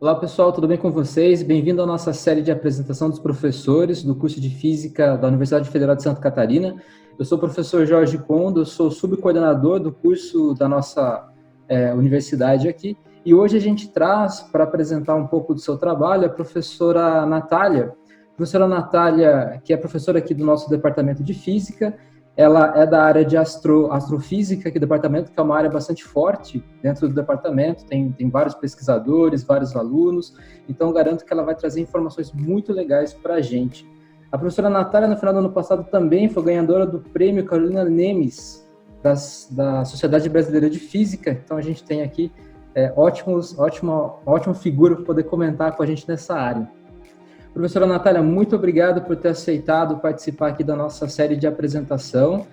Olá pessoal, tudo bem com vocês? Bem-vindo à nossa série de apresentação dos professores do curso de Física da Universidade Federal de Santa Catarina. Eu sou o professor Jorge Kondo, eu sou subcoordenador do curso da nossa universidade aqui, e hoje a gente traz para apresentar um pouco do seu trabalho a professora Natália. A professora Natália, que é professora aqui do nosso departamento de Física, ela é da área de astrofísica aqui do departamento, que é uma área bastante forte dentro do departamento, tem vários pesquisadores, vários alunos, então garanto que ela vai trazer informações muito legais para a gente. A professora Natália, no final do ano passado, também foi ganhadora do prêmio Carolina Nemes, da Sociedade Brasileira de Física, então a gente tem aqui ótima figura para poder comentar com a gente nessa área. Professora Natália, muito obrigado por ter aceitado participar aqui da nossa série de apresentação,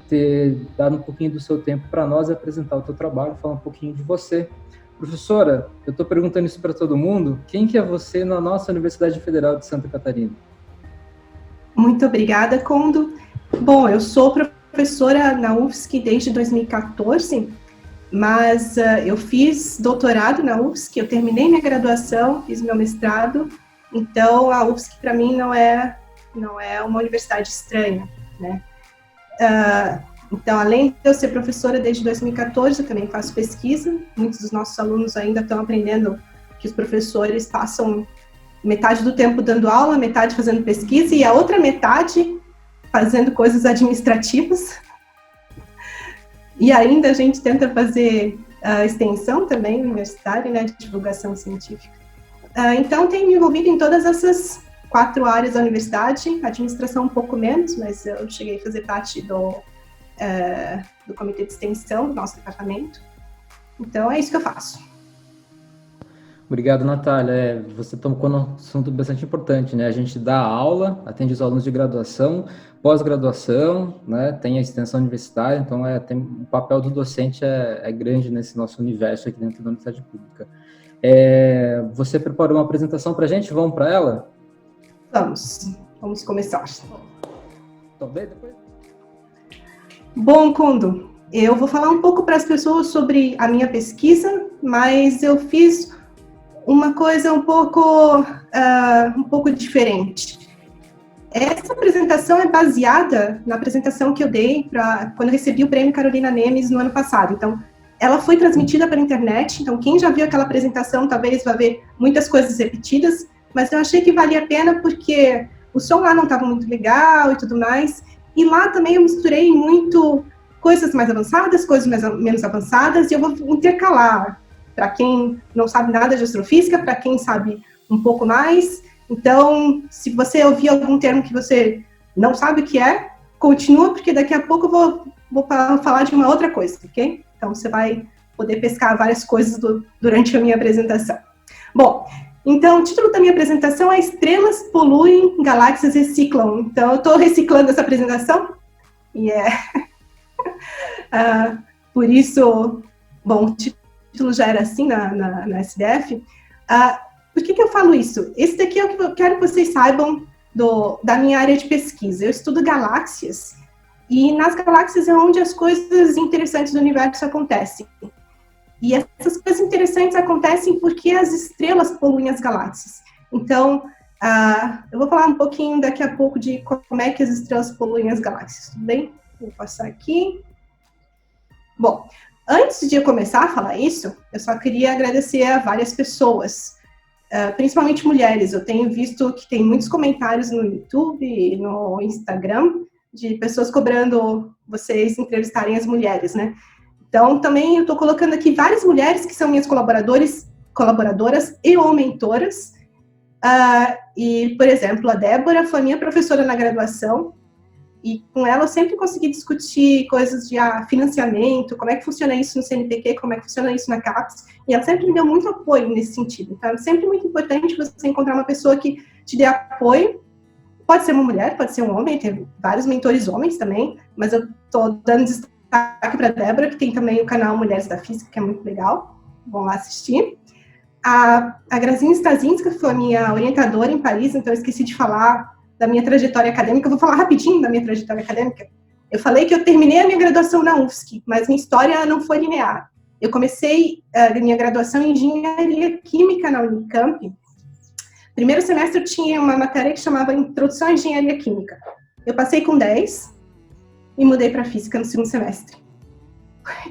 ter dado um pouquinho do seu tempo para nós e apresentar o seu trabalho, falar um pouquinho de você. Professora, eu estou perguntando isso para todo mundo, quem que é você na nossa Universidade Federal de Santa Catarina? Muito obrigada, Kondo. Bom, eu sou professora na UFSC desde 2014, mas eu fiz doutorado na UFSC, eu terminei minha graduação, fiz meu mestrado. Então, a UFSC, para mim, não é uma universidade estranha, né? Então, além de eu ser professora desde 2014, eu também faço pesquisa. Muitos dos nossos alunos ainda estão aprendendo que os professores passam metade do tempo dando aula, metade fazendo pesquisa, e a outra metade fazendo coisas administrativas. E ainda a gente tenta fazer a extensão também universitária, né, de divulgação científica. Então, tenho me envolvido em todas essas 4 áreas da universidade, administração um pouco menos, mas eu cheguei a fazer parte do comitê de extensão do nosso departamento. Então, é isso que eu faço. Obrigado, Natália. Você tocou num assunto bastante importante, né? A gente dá aula, atende os alunos de graduação, pós-graduação, né? Tem a extensão universitária, então o papel do docente é grande nesse nosso universo aqui dentro da universidade pública. Você preparou uma apresentação para a gente? Vamos para ela? Vamos começar. Então, depois. Bom, Kondo, eu vou falar um pouco para as pessoas sobre a minha pesquisa, mas eu fiz uma coisa um pouco diferente. Essa apresentação é baseada na apresentação que eu dei quando eu recebi o prêmio Carolina Nemes no ano passado. Então, ela foi transmitida pela internet, então quem já viu aquela apresentação talvez vá ver muitas coisas repetidas, mas eu achei que valia a pena porque o som lá não estava muito legal e tudo mais, e lá também eu misturei muito coisas mais avançadas, coisas menos avançadas, e eu vou intercalar para quem não sabe nada de astrofísica, para quem sabe um pouco mais. Então, se você ouvir algum termo que você não sabe o que é, continua, porque daqui a pouco eu vou falar de uma outra coisa, ok? Então, você vai poder pescar várias coisas durante a minha apresentação. Bom, então, o título da minha apresentação é Estrelas Poluem, Galáxias Reciclam. Então, eu estou reciclando essa apresentação. E por isso, bom, o título já era assim na SDF. Por que eu falo isso? Esse daqui é o que eu quero que vocês saibam da minha área de pesquisa. Eu estudo galáxias. E nas galáxias é onde as coisas interessantes do universo acontecem. E essas coisas interessantes acontecem porque as estrelas poluem as galáxias. Então, eu vou falar um pouquinho daqui a pouco de como é que as estrelas poluem as galáxias, tudo bem? Vou passar aqui. Bom, antes de eu começar a falar isso, eu só queria agradecer a várias pessoas, principalmente mulheres. Eu tenho visto que tem muitos comentários no YouTube e no Instagram, de pessoas cobrando vocês entrevistarem as mulheres, né? Então, também eu estou colocando aqui várias mulheres que são minhas colaboradoras e ou mentoras. E, por exemplo, a Débora foi minha professora na graduação, e com ela eu sempre consegui discutir coisas de financiamento, como é que funciona isso no CNPq, como é que funciona isso na CAPES, e ela sempre me deu muito apoio nesse sentido. Então, é sempre muito importante você encontrar uma pessoa que te dê apoio. Pode ser uma mulher, pode ser um homem, tem vários mentores homens também, mas eu estou dando destaque para a Débora, que tem também o canal Mulheres da Física, que é muito legal, vão lá assistir. A Grazinha Stasinska foi minha orientadora em Paris, então eu esqueci de falar da minha trajetória acadêmica, eu vou falar rapidinho da minha trajetória acadêmica. Eu falei que eu terminei a minha graduação na UFSC, mas minha história não foi linear. Eu comecei a minha graduação em Engenharia Química na Unicamp. Primeiro semestre eu tinha uma matéria que chamava Introdução à Engenharia Química. Eu passei com 10 e mudei para Física no segundo semestre.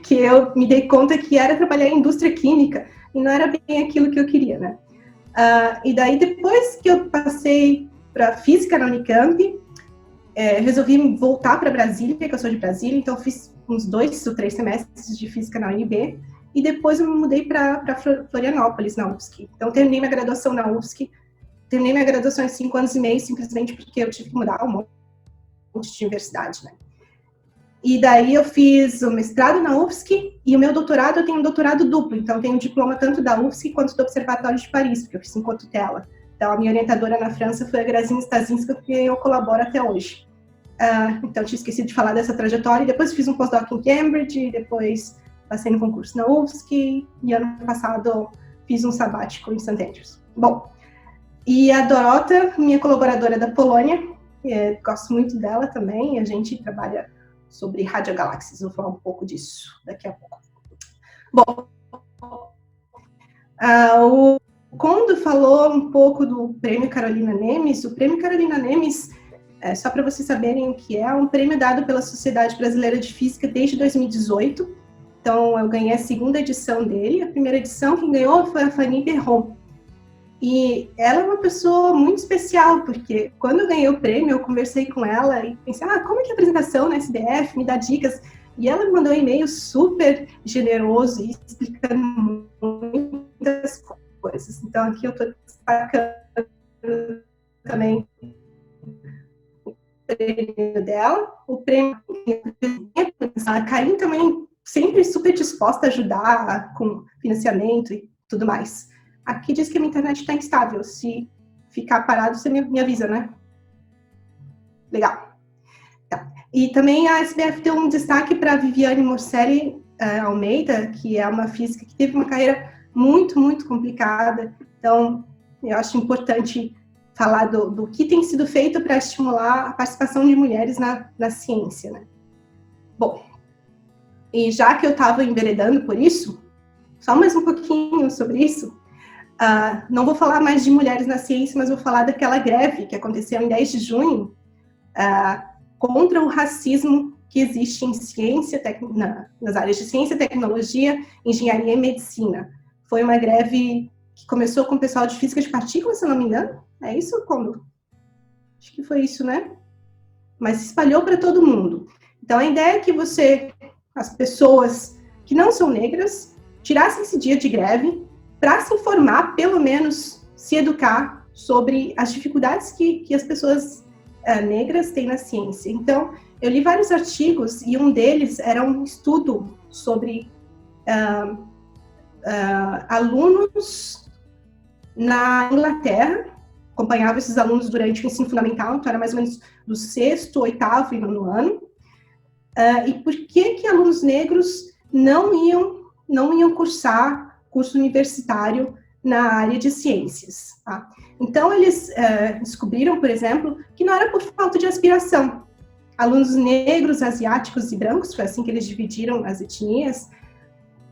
Que eu me dei conta que era trabalhar em indústria química e não era bem aquilo que eu queria, né? E daí, depois que eu passei para Física na Unicamp, resolvi voltar para Brasília, que eu sou de Brasília, então fiz uns 2 ou 3 semestres de Física na UNB, e depois eu me mudei para Florianópolis, na UFSC. Então, terminei minha graduação na UFSC, terminei minha graduação em 5 anos e meio, simplesmente porque eu tive que mudar um monte de universidade, né? E daí eu fiz o mestrado na UFSC, e o meu doutorado, eu tenho um doutorado duplo, então eu tenho um diploma tanto da UFSC quanto do Observatório de Paris, porque eu fiz em cotutela. Então, a minha orientadora na França foi a Grazinha Stasinska, com quem eu colaboro até hoje. Então, eu tinha esquecido de falar dessa trajetória, e depois fiz um pós-doc em Cambridge, depois passei no concurso na UFSC, e ano passado fiz um sabático em St. Andrews. Bom, e a Dorota, minha colaboradora da Polônia, gosto muito dela também, a gente trabalha sobre radiogaláxias, vou falar um pouco disso daqui a pouco. Bom, o Kondo falou um pouco do Prêmio Carolina Nemes. O Prêmio Carolina Nemes, só para vocês saberem o que é um prêmio dado pela Sociedade Brasileira de Física desde 2018. Então, eu ganhei a segunda edição dele. A primeira edição quem ganhou foi a Fanny Berron. E ela é uma pessoa muito especial, porque quando eu ganhei o prêmio, eu conversei com ela e pensei, como é que é a apresentação na SBF? Me dá dicas. E ela me mandou um e-mail super generoso e explicando muitas coisas. Então, aqui eu estou destacando também o prêmio dela, o prêmio a Karine também sempre super disposta a ajudar com financiamento e tudo mais. Aqui diz que a minha internet está instável. Se ficar parado, você me avisa, né? Legal. Tá. E também a SBF deu um destaque para a Viviane Morcelli Almeida, que é uma física que teve uma carreira muito, muito complicada. Então, eu acho importante falar do que tem sido feito para estimular a participação de mulheres na ciência, né? Bom, e já que eu estava enveredando por isso, só mais um pouquinho sobre isso. Não vou falar mais de mulheres na ciência, mas vou falar daquela greve que aconteceu em 10 de junho contra o racismo que existe em ciência, nas áreas de ciência, tecnologia, engenharia e medicina. Foi uma greve que começou com o pessoal de física de partículas, se eu não me engano. É isso, Kondo? Acho que foi isso, né? Mas se espalhou para todo mundo. Então, a ideia é que as pessoas que não são negras, tirassem esse dia de greve para se informar, pelo menos se educar sobre as dificuldades que as pessoas negras têm na ciência. Então, eu li vários artigos e um deles era um estudo sobre alunos na Inglaterra. Acompanhava esses alunos durante o ensino fundamental, então era mais ou menos do 6º, 8º e 9º ano. E por que alunos negros não iam cursar curso universitário na área de ciências, tá? Então, eles descobriram, por exemplo, que não era por falta de aspiração. Alunos negros, asiáticos e brancos, foi assim que eles dividiram as etnias,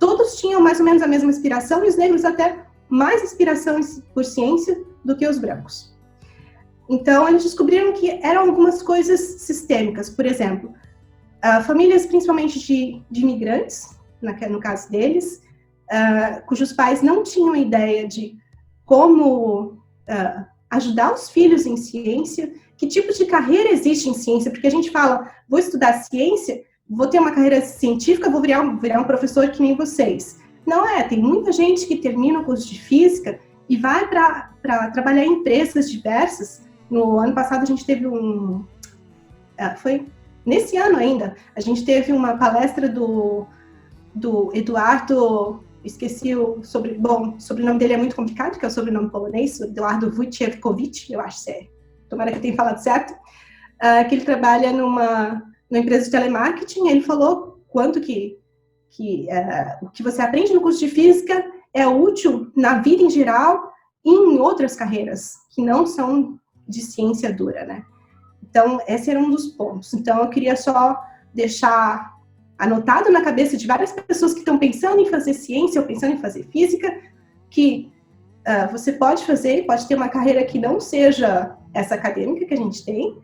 todos tinham mais ou menos a mesma aspiração, e os negros até mais aspiração por ciência do que os brancos. Então, eles descobriram que eram algumas coisas sistêmicas. Por exemplo, famílias principalmente de imigrantes, no caso deles, cujos pais não tinham ideia de como ajudar os filhos em ciência, que tipo de carreira existe em ciência, porque a gente fala, vou estudar ciência, vou ter uma carreira científica, vou virar um professor que nem vocês. Não tem muita gente que termina o curso de física e vai para trabalhar em empresas diversas. No ano passado a gente teve foi nesse ano ainda, a gente teve uma palestra do Eduardo, esqueci o sobrenome dele é muito complicado, que é o sobrenome polonês, Eduardo Wojciechowicz, eu acho que tomara que eu tenha falado certo, que ele trabalha numa empresa de telemarketing. Ele falou quanto que o que você aprende no curso de física é útil na vida em geral e em outras carreiras que não são de ciência dura, né? Então, esse era um dos pontos. Então, eu queria só deixar anotado na cabeça de várias pessoas que estão pensando em fazer ciência ou pensando em fazer física, que você pode ter uma carreira que não seja essa acadêmica que a gente tem,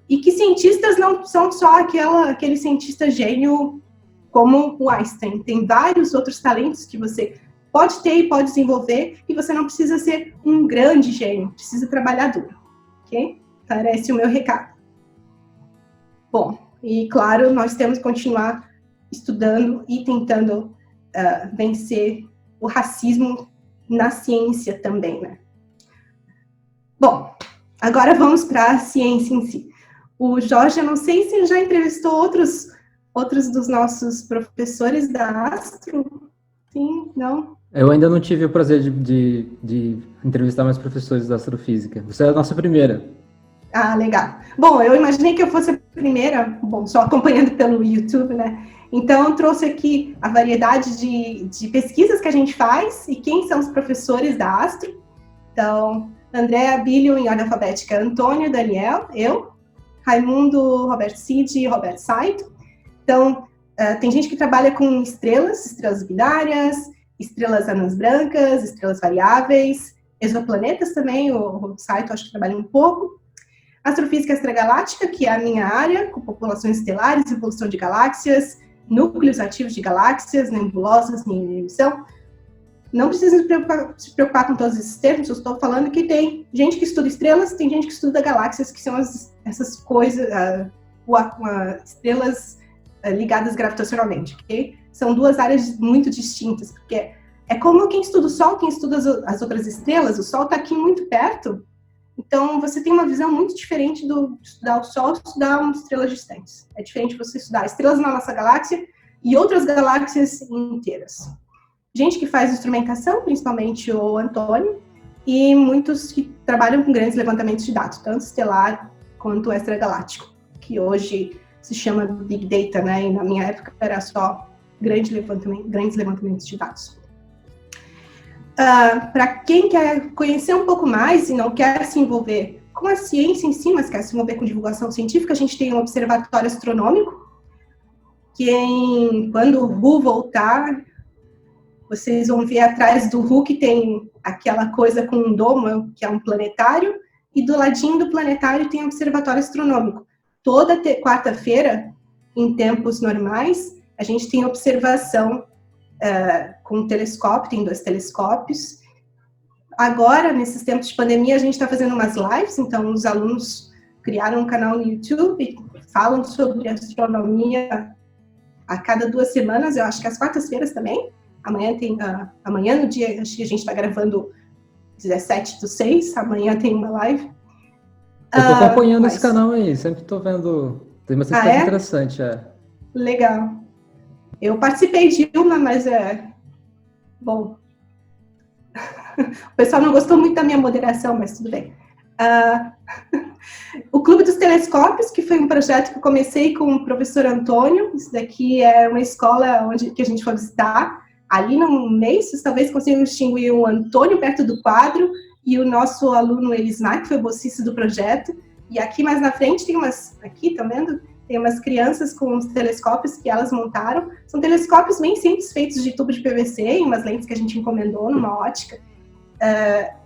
e que cientistas não são só aquele cientista gênio como o Einstein. Tem vários outros talentos que você pode ter e pode desenvolver, e você não precisa ser um grande gênio, precisa trabalhar duro, ok? Então, era esse o meu recado. Bom, e claro, nós temos que continuar estudando e tentando vencer o racismo na ciência também, né? Bom, agora vamos para a ciência em si. O Jorge, eu não sei se já entrevistou outros dos nossos professores da Astro. Sim, não? Eu ainda não tive o prazer de entrevistar mais professores da astrofísica. Você é a nossa primeira. Ah, legal. Bom, eu imaginei que eu fosse a primeira, só acompanhando pelo YouTube, né? Então, eu trouxe aqui a variedade de pesquisas que a gente faz e quem são os professores da Astro. Então, Andréa Abílio, em ordem alfabética, Antônio, Daniel, eu, Raimundo, Roberto Cid e Roberto Saito. Então, tem gente que trabalha com estrelas binárias, estrelas anãs brancas, estrelas variáveis, exoplanetas também, o Saito acho que trabalha um pouco. Astrofísica extragaláctica, que é a minha área, com populações estelares, evolução de galáxias, núcleos ativos de galáxias, nebulosas, minha emissão. Não precisa se preocupar com todos esses termos, eu estou falando que tem gente que estuda estrelas, tem gente que estuda galáxias, que são essas coisas, estrelas ligadas gravitacionalmente, ok? São duas áreas muito distintas, porque é como quem estuda o Sol, quem estuda as outras estrelas, o Sol está aqui muito perto, então você tem uma visão muito diferente do estudar o Sol e estudar umas estrelas distantes. É diferente você estudar estrelas na nossa galáxia e outras galáxias inteiras. Gente que faz instrumentação, principalmente o Antônio, e muitos que trabalham com grandes levantamentos de dados, tanto estelar quanto extragaláctico, que hoje se chama Big Data, né? E na minha época era só grandes levantamentos de dados. Para quem quer conhecer um pouco mais e não quer se envolver com a ciência em si, mas quer se envolver com divulgação científica, a gente tem um observatório astronômico, que quando o Hu voltar, vocês vão ver atrás do Hu que tem aquela coisa com um domo, que é um planetário, e do ladinho do planetário tem um observatório astronômico. Toda quarta-feira, em tempos normais, a gente tem observação com telescópio, tem 2 telescópios. Agora, nesses tempos de pandemia, a gente está fazendo umas lives, então os alunos criaram um canal no YouTube, falam sobre astronomia a cada 2 semanas, eu acho que às quartas-feiras também. Amanhã no dia, acho que a gente está gravando 17/6, amanhã tem uma live. Eu tô acompanhando esse canal aí, sempre tô vendo, tem bastante coisa interessante. Legal. Eu participei de uma, mas bom, o pessoal não gostou muito da minha moderação, mas tudo bem. O Clube dos Telescópios, que foi um projeto que eu comecei com o professor Antônio. Isso daqui é uma escola que a gente foi visitar. Ali no meio, vocês talvez consigam distinguir o Antônio perto do quadro e o nosso aluno Elismar, que foi bolsista do projeto. E aqui mais na frente tem aqui, tá vendo? Tem umas crianças com os telescópios que elas montaram. São telescópios bem simples, feitos de tubo de PVC e umas lentes que a gente encomendou numa ótica.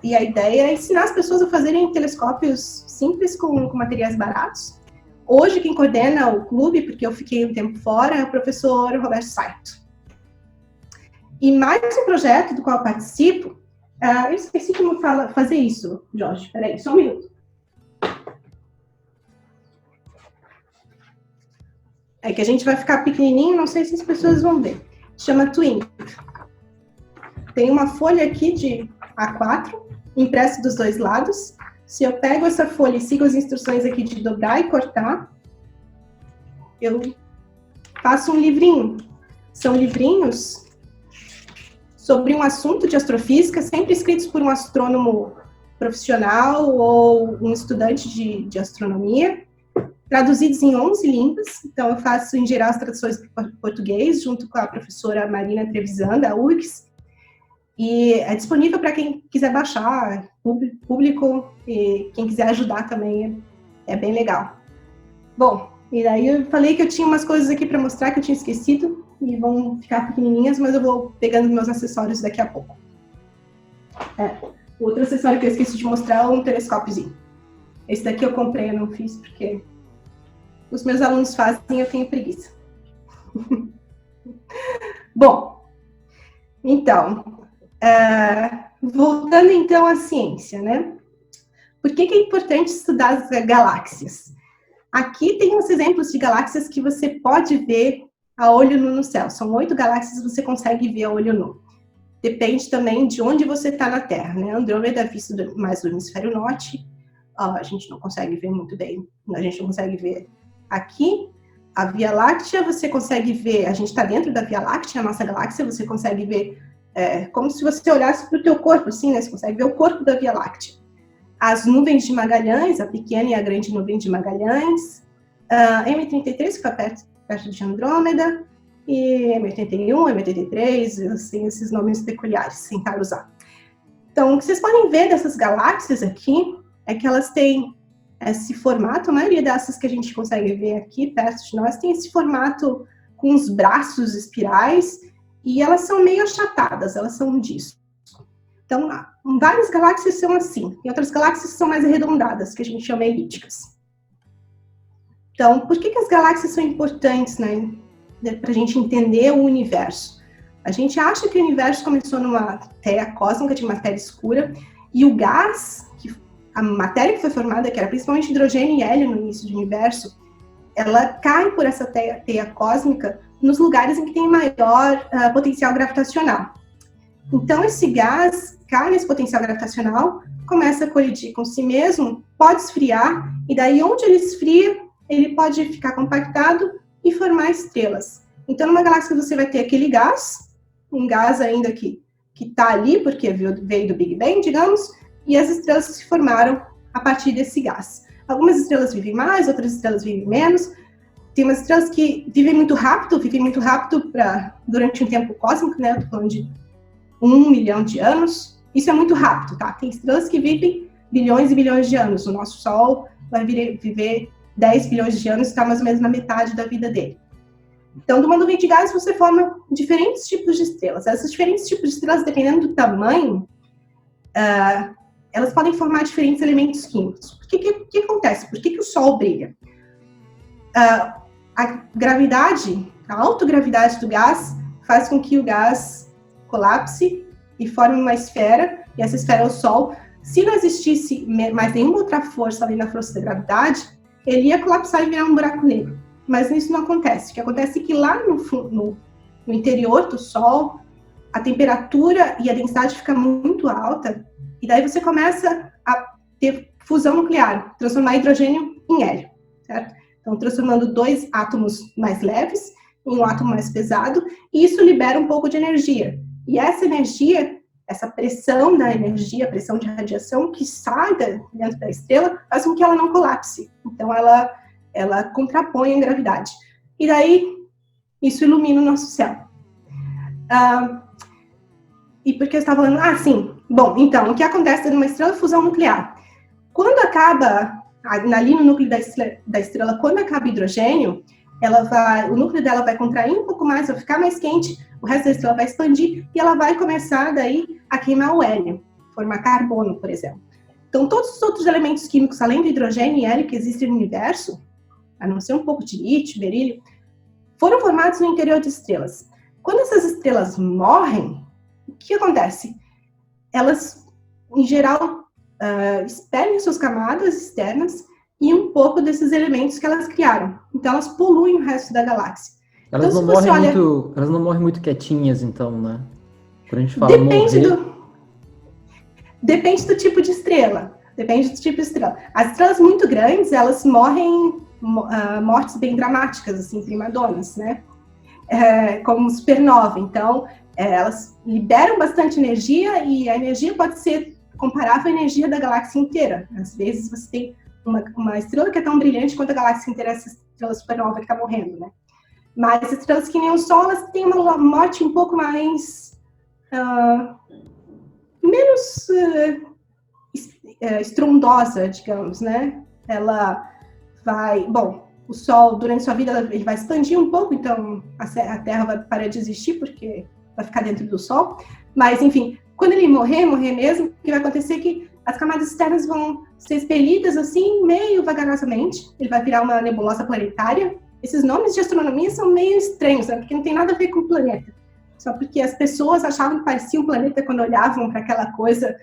E a ideia é ensinar as pessoas a fazerem telescópios simples com materiais baratos. Hoje quem coordena o clube, porque eu fiquei um tempo fora, é o professor Roberto Saito. E mais um projeto do qual eu participo, eu esqueci como fazer isso, Jorge, peraí, só um minuto. É que a gente vai ficar pequenininho, não sei se as pessoas vão ver. Chama Twin. Tem uma folha aqui de A4, impresso dos 2 lados. Se eu pego essa folha e sigo as instruções aqui de dobrar e cortar, eu faço um livrinho. São livrinhos sobre um assunto de astrofísica, sempre escritos por um astrônomo profissional ou um estudante de astronomia, traduzidos em 11 línguas. Então, eu faço, em geral, as traduções para português, junto com a professora Marina Trevisan, da URGS. E é disponível para quem quiser baixar, público, e quem quiser ajudar também, é bem legal. Bom, E daí eu falei que eu tinha umas coisas aqui para mostrar que eu tinha esquecido, e vão ficar pequenininhas, mas eu vou pegando meus acessórios daqui a pouco. O outro acessório que eu esqueci de mostrar é um telescópiozinho. Esse daqui eu comprei, eu não fiz porque os meus alunos fazem e eu tenho preguiça. Bom, então, voltando então à ciência, né? Por que é importante estudar as galáxias? Aqui tem uns exemplos de galáxias que você pode ver a olho nu no céu. São 8 galáxias que você consegue ver a olho nu. Depende também de onde você está na Terra, né? Andrômeda é visto mais do hemisfério norte. A gente não consegue ver muito bem. A gente não consegue ver aqui. A Via Láctea, você consegue ver... A gente está dentro da Via Láctea, a nossa galáxia. Você consegue ver como se você olhasse para o teu corpo, assim, né? Você consegue ver o corpo da Via Láctea. As nuvens de Magalhães, a pequena e a grande nuvem de Magalhães. M33, que está perto de Andrômeda. E M81, M83, assim, esses nomes peculiares, tentar usar. Então, o que vocês podem ver dessas galáxias aqui é que elas têm esse formato, a maioria dessas que a gente consegue ver aqui perto de nós tem esse formato com os braços espirais e elas são meio achatadas, elas são um disco. Então, várias galáxias são assim, e outras galáxias são mais arredondadas, que a gente chama elípticas. Então, por que as galáxias são importantes, né? Para a gente entender o universo. A gente acha que o universo começou numa teia cósmica de matéria escura e o gás, a matéria que foi formada, que era principalmente hidrogênio e hélio no início do universo, ela cai por essa teia cósmica nos lugares em que tem maior potencial gravitacional. Então, esse gás cai nesse potencial gravitacional, começa a colidir com si mesmo, pode esfriar, e daí onde ele esfria, ele pode ficar compactado e formar estrelas. Então, numa galáxia você vai ter aquele gás, um gás ainda que está ali, porque veio do Big Bang, digamos, e as estrelas se formaram a partir desse gás. Algumas estrelas vivem mais, outras estrelas vivem menos. Tem umas estrelas que vivem muito rápido durante um tempo cósmico, né? Eu tô falando de 1 milhão de anos. Isso é muito rápido, tá? Tem estrelas que vivem bilhões e bilhões de anos. O nosso Sol vai viver 10 bilhões de anos, está mais ou menos na metade da vida dele. Então, de uma nuvem de gás, você forma diferentes tipos de estrelas. Esses diferentes tipos de estrelas, dependendo do tamanho, elas podem formar diferentes elementos químicos. O que acontece? Por que o Sol brilha? A gravidade, a autogravidade do gás, faz com que o gás colapse e forme uma esfera, e essa esfera é o Sol. Se não existisse mais nenhuma outra força além da força da gravidade, ele ia colapsar e virar um buraco negro. Mas isso não acontece. O que acontece é que lá no interior do Sol, a temperatura e a densidade fica muito alta, e daí você começa a ter fusão nuclear, transformar hidrogênio em hélio, certo? Então, transformando 2 átomos mais leves em um átomo mais pesado, e isso libera um pouco de energia. E essa energia, essa pressão da energia, a pressão de radiação que sai dentro da estrela, faz com que ela não colapse. Então, ela contrapõe a gravidade. E daí, isso ilumina o nosso céu. E por que eu estava falando? Sim. Bom, então, o que acontece numa estrela é fusão nuclear. Quando acaba, ali no núcleo da estrela, quando acaba o hidrogênio, o núcleo dela vai contrair um pouco mais, vai ficar mais quente, o resto da estrela vai expandir e ela vai começar daí a queimar o hélio, formar carbono, por exemplo. Então, todos os outros elementos químicos, além do hidrogênio e hélio que existem no universo, a não ser um pouco de lítio, berílio, foram formados no interior de estrelas. Quando essas estrelas morrem, o que acontece? Elas, em geral, expelem suas camadas externas e um pouco desses elementos que elas criaram. Então, elas poluem o resto da galáxia. Elas então, não morrem muito quietinhas, então, né? Quando a gente fala Depende do tipo de estrela. Depende do tipo de estrela. As estrelas muito grandes, elas morrem mortes bem dramáticas, assim, primadonas, né? Como supernova. Então, elas liberam bastante energia e a energia pode ser comparável à energia da galáxia inteira. Às vezes, você tem uma estrela que é tão brilhante quanto a galáxia inteira, essa estrela supernova que está morrendo, né? Mas estrelas que nem o Sol, elas têm uma morte um pouco mais... menos estrondosa, digamos, né? Ela vai... Bom, o Sol, durante sua vida, ele vai expandir um pouco, então a Terra vai parar de existir, porque vai ficar dentro do Sol. Mas, enfim, quando ele morrer mesmo, o que vai acontecer é que as camadas externas vão ser expelidas, assim, meio vagarosamente. Ele vai virar uma nebulosa planetária. Esses nomes de astronomia são meio estranhos, né? Porque não tem nada a ver com o planeta. Só porque as pessoas achavam que parecia um planeta quando olhavam para aquela coisa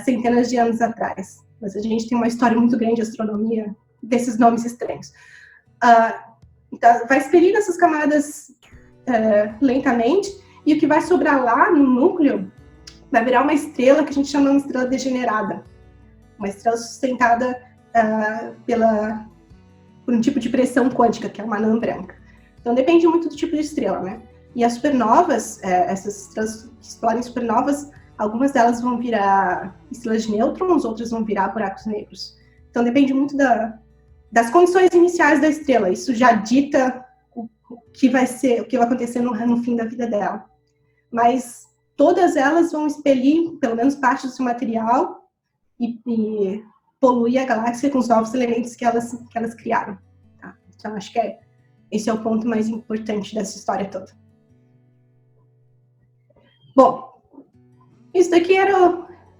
centenas de anos atrás. Mas a gente tem uma história muito grande de astronomia desses nomes estranhos. Então, vai expelir essas camadas lentamente, e o que vai sobrar lá no núcleo vai virar uma estrela que a gente chama de uma estrela degenerada. Uma estrela sustentada por um tipo de pressão quântica, que é uma anã branca. Então, depende muito do tipo de estrela, né? E as supernovas, essas estrelas que explodem supernovas, algumas delas vão virar estrelas de nêutrons, outras vão virar buracos negros. Então, depende muito das condições iniciais da estrela. Isso já dita o que vai acontecer no fim da vida dela. Mas todas elas vão expelir, pelo menos parte do seu material, e poluir a galáxia com os novos elementos que elas criaram. Tá? Então, acho que esse é o ponto mais importante dessa história toda. Bom, isso daqui é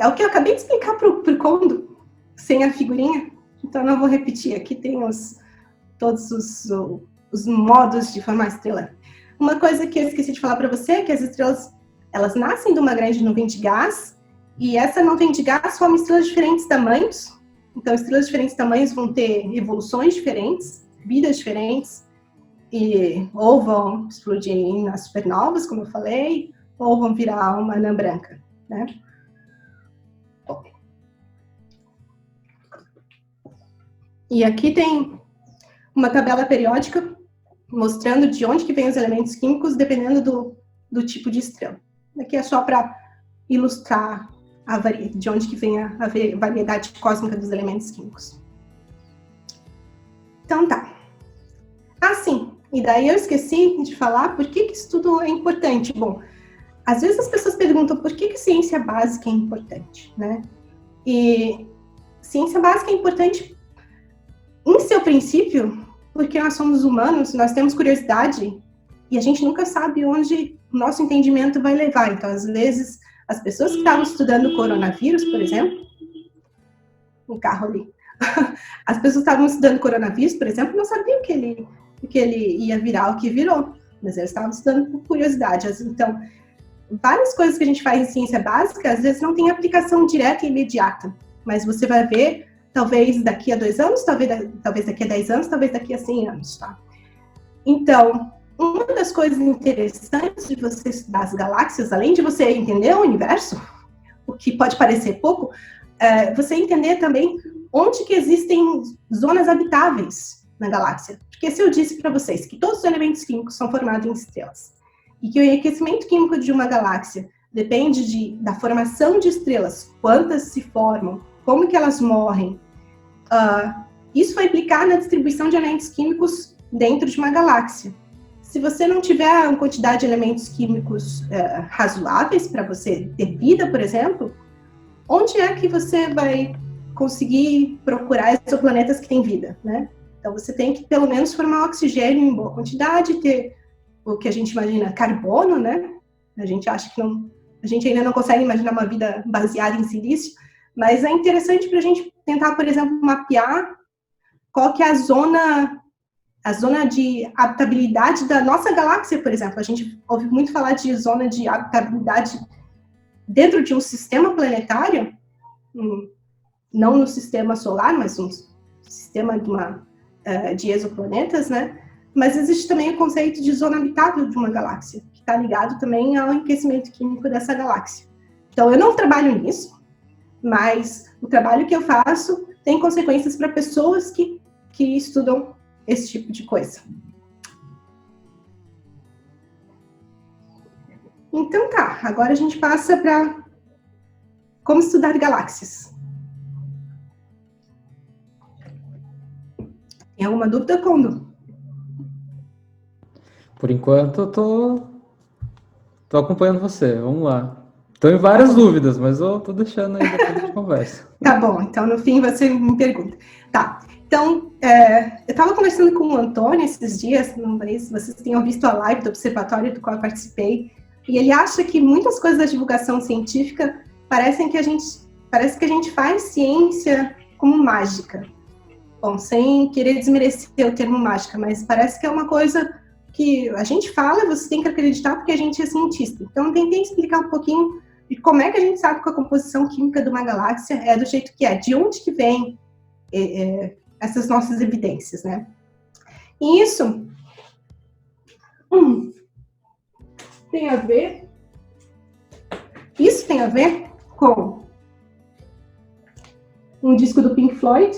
o que eu acabei de explicar para o Kondo, sem a figurinha, então não vou repetir. Aqui tem todos os modos de formar estrela. Uma coisa que eu esqueci de falar para você é que as estrelas, elas nascem de uma grande nuvem de gás, e essa nuvem de gás forma estrelas de diferentes tamanhos. Então, estrelas de diferentes tamanhos vão ter evoluções diferentes, vidas diferentes, ou vão explodir nas supernovas, como eu falei, ou vão virar uma anã branca, né? Bom. E aqui tem uma tabela periódica mostrando de onde que vêm os elementos químicos, dependendo do tipo de estrela. Aqui é só para ilustrar de onde que vem a variedade cósmica dos elementos químicos. Então tá. Sim, e daí eu esqueci de falar por que isso tudo é importante. Bom, às vezes as pessoas perguntam por que ciência básica é importante, né? E ciência básica é importante, em seu princípio, porque nós somos humanos, nós temos curiosidade e a gente nunca sabe onde o nosso entendimento vai levar. Então, às vezes, as pessoas que estavam estudando o coronavírus, por exemplo, um carro ali, as pessoas que estavam estudando o coronavírus, por exemplo, não sabiam que ele ia virar o que virou, mas eles estavam estudando por curiosidade. Então, várias coisas que a gente faz em ciência básica, às vezes não tem aplicação direta e imediata, mas você vai ver, talvez daqui a 2 anos, talvez daqui a 10 anos, talvez daqui a 100 anos, tá? Então, uma das coisas interessantes de você estudar as galáxias, além de você entender o universo, o que pode parecer pouco, você entender também onde que existem zonas habitáveis na galáxia. Porque se eu disse para vocês que todos os elementos químicos são formados em estrelas, e que o enriquecimento químico de uma galáxia depende da formação de estrelas, quantas se formam, como que elas morrem, isso vai implicar na distribuição de elementos químicos dentro de uma galáxia. Se você não tiver uma quantidade de elementos químicos razoáveis para você ter vida, por exemplo, onde é que você vai conseguir procurar exoplanetas que têm vida, né? Então, você tem que, pelo menos, formar oxigênio em boa quantidade, ter o que a gente imagina carbono, né? A gente acha que a gente ainda não consegue imaginar uma vida baseada em silício, mas é interessante para a gente tentar, por exemplo, mapear qual que é a zona de habitabilidade da nossa galáxia, por exemplo. A gente ouve muito falar de zona de habitabilidade dentro de um sistema planetário, não no sistema solar, mas um sistema de exoplanetas, né? Mas existe também o conceito de zona habitável de uma galáxia, que está ligado também ao enriquecimento químico dessa galáxia. Então, eu não trabalho nisso, mas o trabalho que eu faço tem consequências para pessoas que estudam esse tipo de coisa. Então tá, agora a gente passa para como estudar galáxias. Tem alguma dúvida, Kondo? Por enquanto, eu tô acompanhando você. Vamos lá. Tô em várias dúvidas, mas eu tô deixando aí depois a gente conversa. Tá bom, então no fim você me pergunta. Tá, então eu estava conversando com o Antônio esses dias, não sei se vocês tenham visto a live do observatório do qual eu participei, e ele acha que muitas coisas da divulgação científica parece que a gente faz ciência como mágica. Bom, sem querer desmerecer o termo mágica, mas parece que é uma coisa que a gente fala, você tem que acreditar porque a gente é cientista. Então, eu tentei explicar um pouquinho de como é que a gente sabe que a composição química de uma galáxia é do jeito que é, de onde que vem essas nossas evidências, né? E isso tem a ver com um disco do Pink Floyd.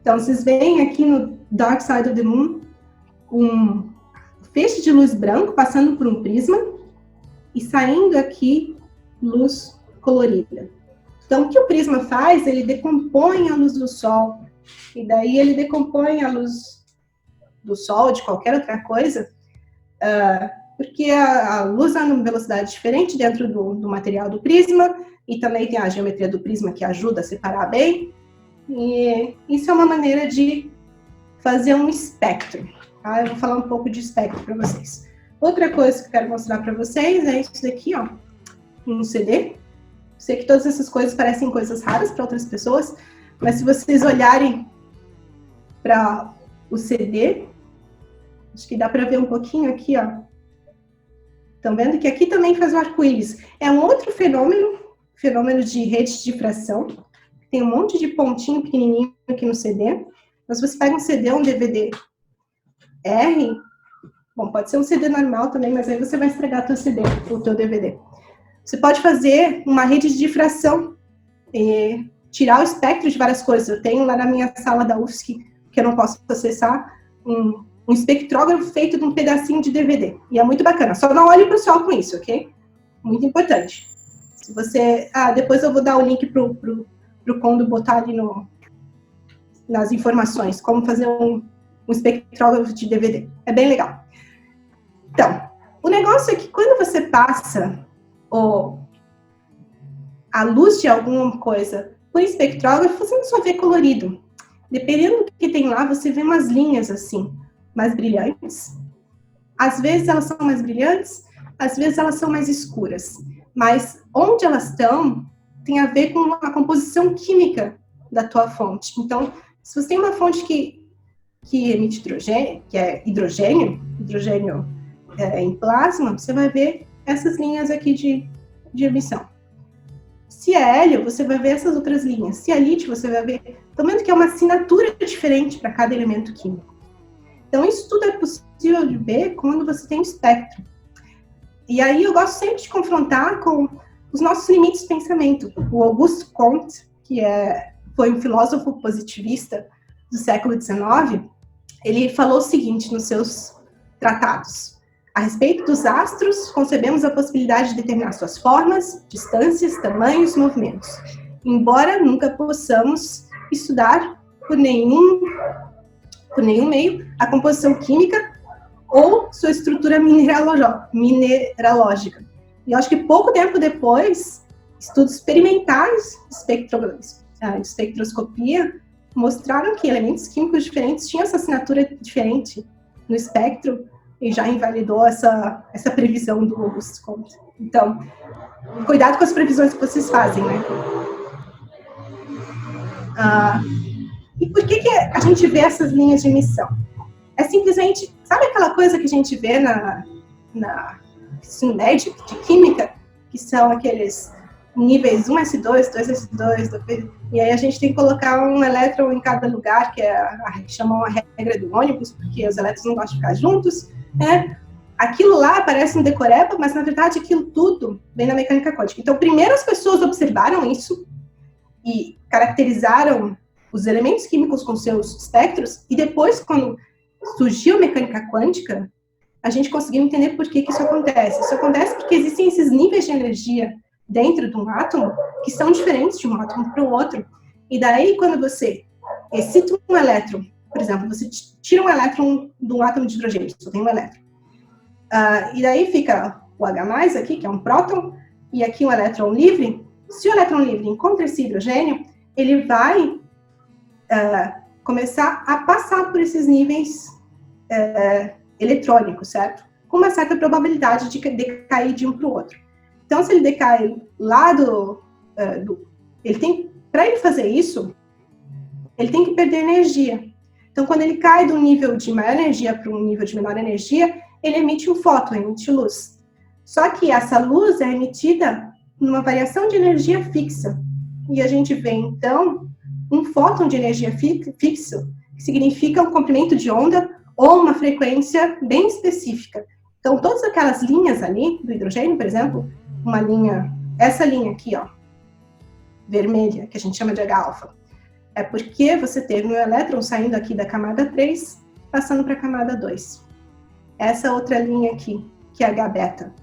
Então, vocês veem aqui no Dark Side of the Moon um feixe de luz branco passando por um prisma e saindo aqui luz colorida. Então, o que o prisma faz? Ele decompõe a luz do Sol, e daí ele decompõe a luz do Sol, de qualquer outra coisa, porque a luz anda em velocidade diferente dentro do material do prisma, e também tem a geometria do prisma que ajuda a separar bem, e isso é uma maneira de fazer um espectro. Tá? Eu vou falar um pouco de espectro para vocês. Outra coisa que eu quero mostrar para vocês é isso daqui, ó, um CD. Sei que todas essas coisas parecem coisas raras para outras pessoas, mas se vocês olharem para o CD, acho que dá para ver um pouquinho aqui, ó. Estão vendo que aqui também faz o arco-íris. É um outro fenômeno de rede de difração. Tem um monte de pontinho pequenininho aqui no CD. Mas você pega um CD, um DVD R, bom, pode ser um CD normal também, mas aí você vai estragar o teu CD, o teu DVD. Você pode fazer uma rede de difração e tirar o espectro de várias coisas. Eu tenho lá na minha sala da UFSC, que eu não posso acessar, um espectrógrafo feito de um pedacinho de DVD. E é muito bacana. Só não olhe para o sol com isso, ok? Muito importante. Se você... depois eu vou dar o link pro Kondo botar ali nas informações, como fazer um espectrógrafo de DVD. É bem legal. Então, o negócio é que quando você passa a luz de alguma coisa por espectrógrafo, você não só vê colorido. Dependendo do que tem lá, você vê umas linhas assim, mais brilhantes. Às vezes elas são mais brilhantes, às vezes elas são mais escuras. Mas onde elas estão tem a ver com a composição química da tua fonte. Então, se você tem uma fonte que emite hidrogênio, que é hidrogênio em plasma, você vai ver essas linhas aqui de emissão. Se é hélio, você vai ver essas outras linhas. Se é lítio, você vai ver... Estão vendo que é uma assinatura diferente para cada elemento químico. Então, isso tudo é possível de ver quando você tem um espectro. E aí, eu gosto sempre de confrontar com os nossos limites de pensamento. O Auguste Comte, que foi um filósofo positivista do século XIX, ele falou o seguinte nos seus tratados: a respeito dos astros, concebemos a possibilidade de determinar suas formas, distâncias, tamanhos, movimentos, embora nunca possamos estudar por nenhum meio a composição química ou sua estrutura mineralógica. E eu acho que pouco tempo depois, estudos experimentais de espectroscopia mostraram que elementos químicos diferentes tinham essa assinatura diferente no espectro, e já invalidou essa previsão do Auguste Comte. Então, cuidado com as previsões que vocês fazem, né? E por que a gente vê essas linhas de emissão? É simplesmente, sabe aquela coisa que a gente vê na ensino médio de química, que são aqueles níveis 1s2, 2s2, e aí a gente tem que colocar um elétron em cada lugar, que chamam a regra do ônibus, porque os elétrons não gostam de ficar juntos, né? Aquilo lá parece um decoreba, mas na verdade aquilo tudo vem da mecânica quântica. Então, primeiro as pessoas observaram isso e caracterizaram os elementos químicos com seus espectros, e depois, quando surgiu a mecânica quântica, a gente conseguiu entender por que isso acontece. Isso acontece porque existem esses níveis de energia dentro de um átomo que são diferentes de um átomo para o outro. E daí, quando você excita um elétron, por exemplo, você tira um elétron de um átomo de hidrogênio, só tem um elétron. E daí fica o H+, aqui, que é um próton, e aqui um elétron livre. Se o elétron livre encontra esse hidrogênio, ele vai começar a passar por esses níveis eletrônicos, certo? Com uma certa probabilidade de decair de um para o outro. Então, se ele decai lá para ele fazer isso, ele tem que perder energia. Então, quando ele cai do nível de maior energia para um nível de menor energia, ele emite um fóton, emite luz. Só que essa luz é emitida numa variação de energia fixa. E a gente vê, então, um fóton de energia fixo, que significa um comprimento de onda ou uma frequência bem específica. Então, todas aquelas linhas ali, do hidrogênio, por exemplo, essa linha aqui, ó, vermelha, que a gente chama de H-alfa, é porque você teve um elétron saindo aqui da camada 3, passando para a camada 2. Essa outra linha aqui, que é H-beta,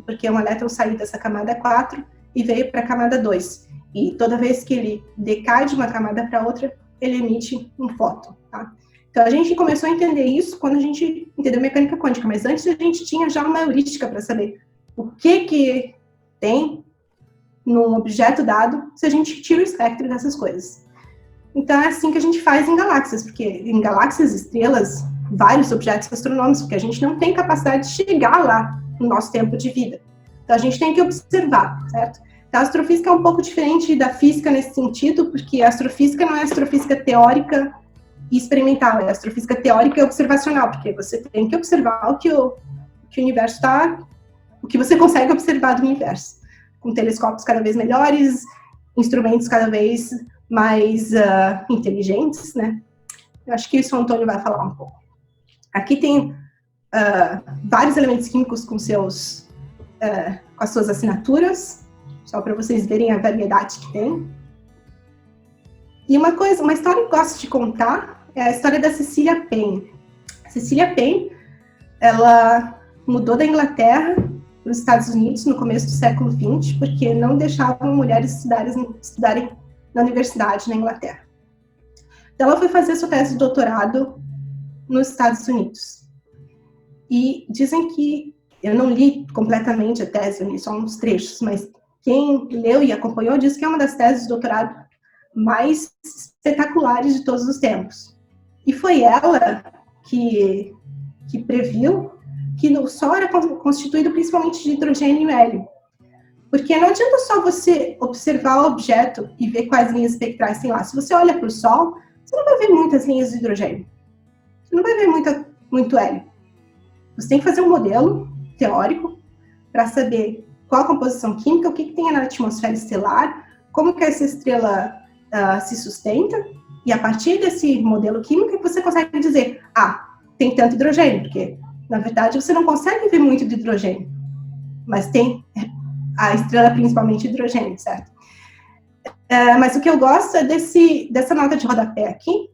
porque um elétron saiu dessa camada 4 e veio para a camada 2. E toda vez que ele decai de uma camada para outra, ele emite um fóton, tá? Então, a gente começou a entender isso quando a gente entendeu mecânica quântica, mas antes a gente tinha já uma heurística para saber o que tem num objeto dado se a gente tira o espectro dessas coisas. Então, é assim que a gente faz em galáxias, porque em galáxias, estrelas, vários objetos astronômicos, porque a gente não tem capacidade de chegar lá no nosso tempo de vida. Então, a gente tem que observar, certo? Então, a astrofísica é um pouco diferente da física nesse sentido, porque a astrofísica não é astrofísica teórica e experimental, é astrofísica teórica e observacional, porque você tem que observar o que o universo está, o que você consegue observar do universo, com telescópios cada vez melhores, instrumentos cada vez mais inteligentes, né? Eu acho que isso o Antônio vai falar um pouco. Aqui tem vários elementos químicos com as suas assinaturas, só para vocês verem a variedade que tem. E uma história que eu gosto de contar é a história da Cecília Payne. A Cecília Payne, ela mudou da Inglaterra para os Estados Unidos no começo do século XX, porque não deixavam mulheres estudarem na universidade na Inglaterra. Então, ela foi fazer sua tese de doutorado nos Estados Unidos. E dizem que, eu não li completamente a tese, eu li só uns trechos, mas quem leu e acompanhou diz que é uma das teses de doutorado mais espetaculares de todos os tempos. E foi ela que previu que o Sol era constituído principalmente de hidrogênio e hélio. Porque não adianta só você observar o objeto e ver quais linhas espectrais tem lá. Se você olha para o Sol, você não vai ver muitas linhas de hidrogênio. Você não vai ver muito hélio. Você tem que fazer um modelo teórico para saber qual a composição química, o que tem na atmosfera estelar, como que essa estrela se sustenta, e a partir desse modelo químico você consegue dizer, tem tanto hidrogênio, porque, na verdade, você não consegue ver muito de hidrogênio, mas tem a estrela principalmente hidrogênio, certo? Mas o que eu gosto é dessa nota de rodapé aqui,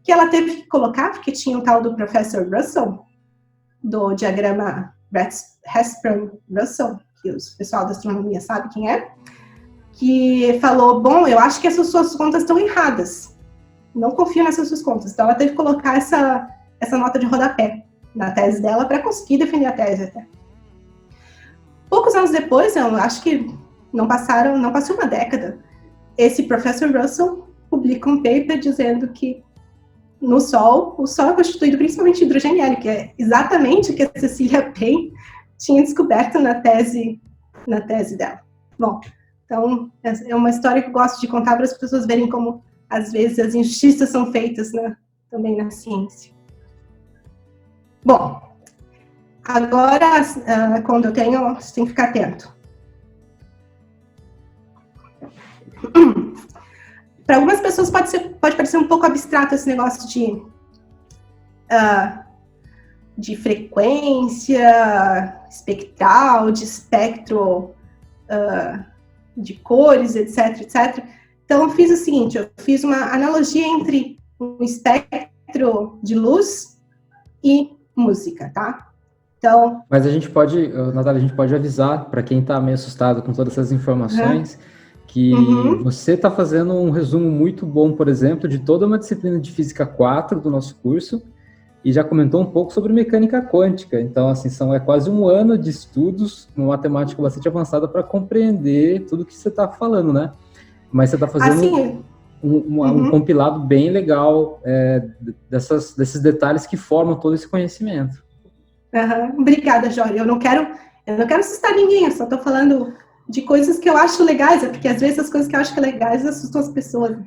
que ela teve que colocar, porque tinha o tal do Professor Russell, do diagrama Hertzsprung-Russell, que o pessoal da astronomia sabe quem é, que falou, bom, eu acho que essas suas contas estão erradas, não confio nessas suas contas. Então ela teve que colocar essa nota de rodapé na tese dela para conseguir defender a tese até. Poucos anos depois, eu acho que não passou uma década, esse Professor Russell publica um paper dizendo que no Sol, o Sol é constituído principalmente de hidrogênio e hélio, que é exatamente o que a Cecília Payne tinha descoberto na tese dela. Bom, então, é uma história que eu gosto de contar para as pessoas verem como, às vezes, as injustiças são feitas também na ciência. Bom, agora, quando eu tenho, você tem que ficar atento. Para algumas pessoas pode parecer um pouco abstrato esse negócio de frequência espectral, de espectro de cores, etc, etc. Então, eu fiz o seguinte, eu fiz uma analogia entre um espectro de luz e música, tá? Então... Mas Natália, a gente pode avisar para quem está meio assustado com todas essas informações, que você está fazendo um resumo muito bom, por exemplo, de toda uma disciplina de Física 4 do nosso curso, e já comentou um pouco sobre mecânica quântica. Então, assim, é quase um ano de estudos, uma matemática bastante avançada para compreender tudo que você está falando, né? Mas você está fazendo... Assim, um compilado bem legal desses detalhes que formam todo esse conhecimento. Obrigada, Jorge. Eu não quero assustar ninguém, eu só estou falando de coisas que eu acho legais, porque às vezes as coisas que eu acho legais assustam as pessoas.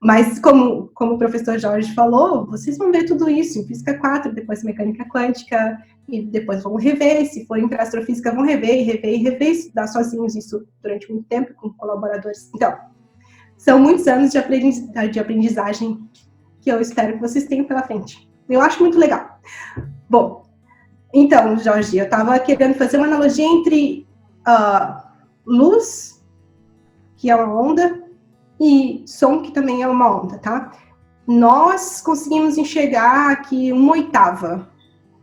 Mas, como o professor Jorge falou, vocês vão ver tudo isso em Física 4, depois Mecânica Quântica, e depois vão rever, se forem para Astrofísica, vão rever, estudar sozinhos isso durante muito tempo, com colaboradores. Então, são muitos anos de aprendizagem que eu espero que vocês tenham pela frente. Eu acho muito legal. Bom, então, Jorge, eu estava querendo fazer uma analogia entre luz, que é uma onda, e som, que também é uma onda, tá? Nós conseguimos enxergar aqui 1/8,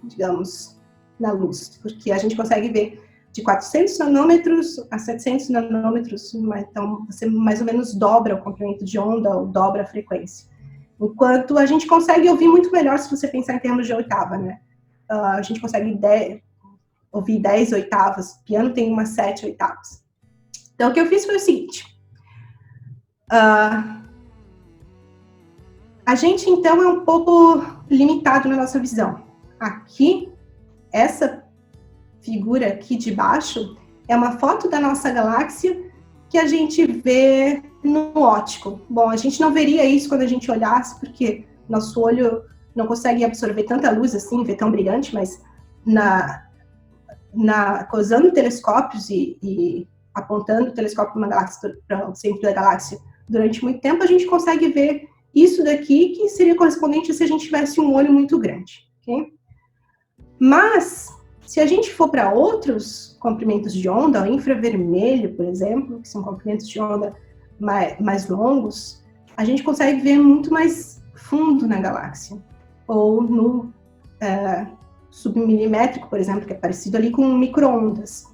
digamos, na luz, porque a gente consegue ver de 400 nanômetros a 700 nanômetros, então você mais ou menos dobra o comprimento de onda, ou dobra a frequência. Enquanto a gente consegue ouvir muito melhor se você pensar em termos de oitava, né? A gente consegue ouvir 10 oitavas, o piano tem umas 7 oitavas. Então, o que eu fiz foi o seguinte. A gente, então, é um pouco limitado na nossa visão. Aqui, essa figura aqui de baixo é uma foto da nossa galáxia que a gente vê no óptico. Bom, a gente não veria isso quando a gente olhasse, porque nosso olho não consegue absorver tanta luz assim, ver tão brilhante, mas usando telescópios e apontando o telescópio para o centro da galáxia durante muito tempo, a gente consegue ver isso daqui, que seria correspondente se a gente tivesse um olho muito grande, ok? Mas, se a gente for para outros comprimentos de onda, o infravermelho, por exemplo, que são comprimentos de onda mais longos, a gente consegue ver muito mais fundo na galáxia. Ou no submilimétrico, por exemplo, que é parecido ali com micro-ondas.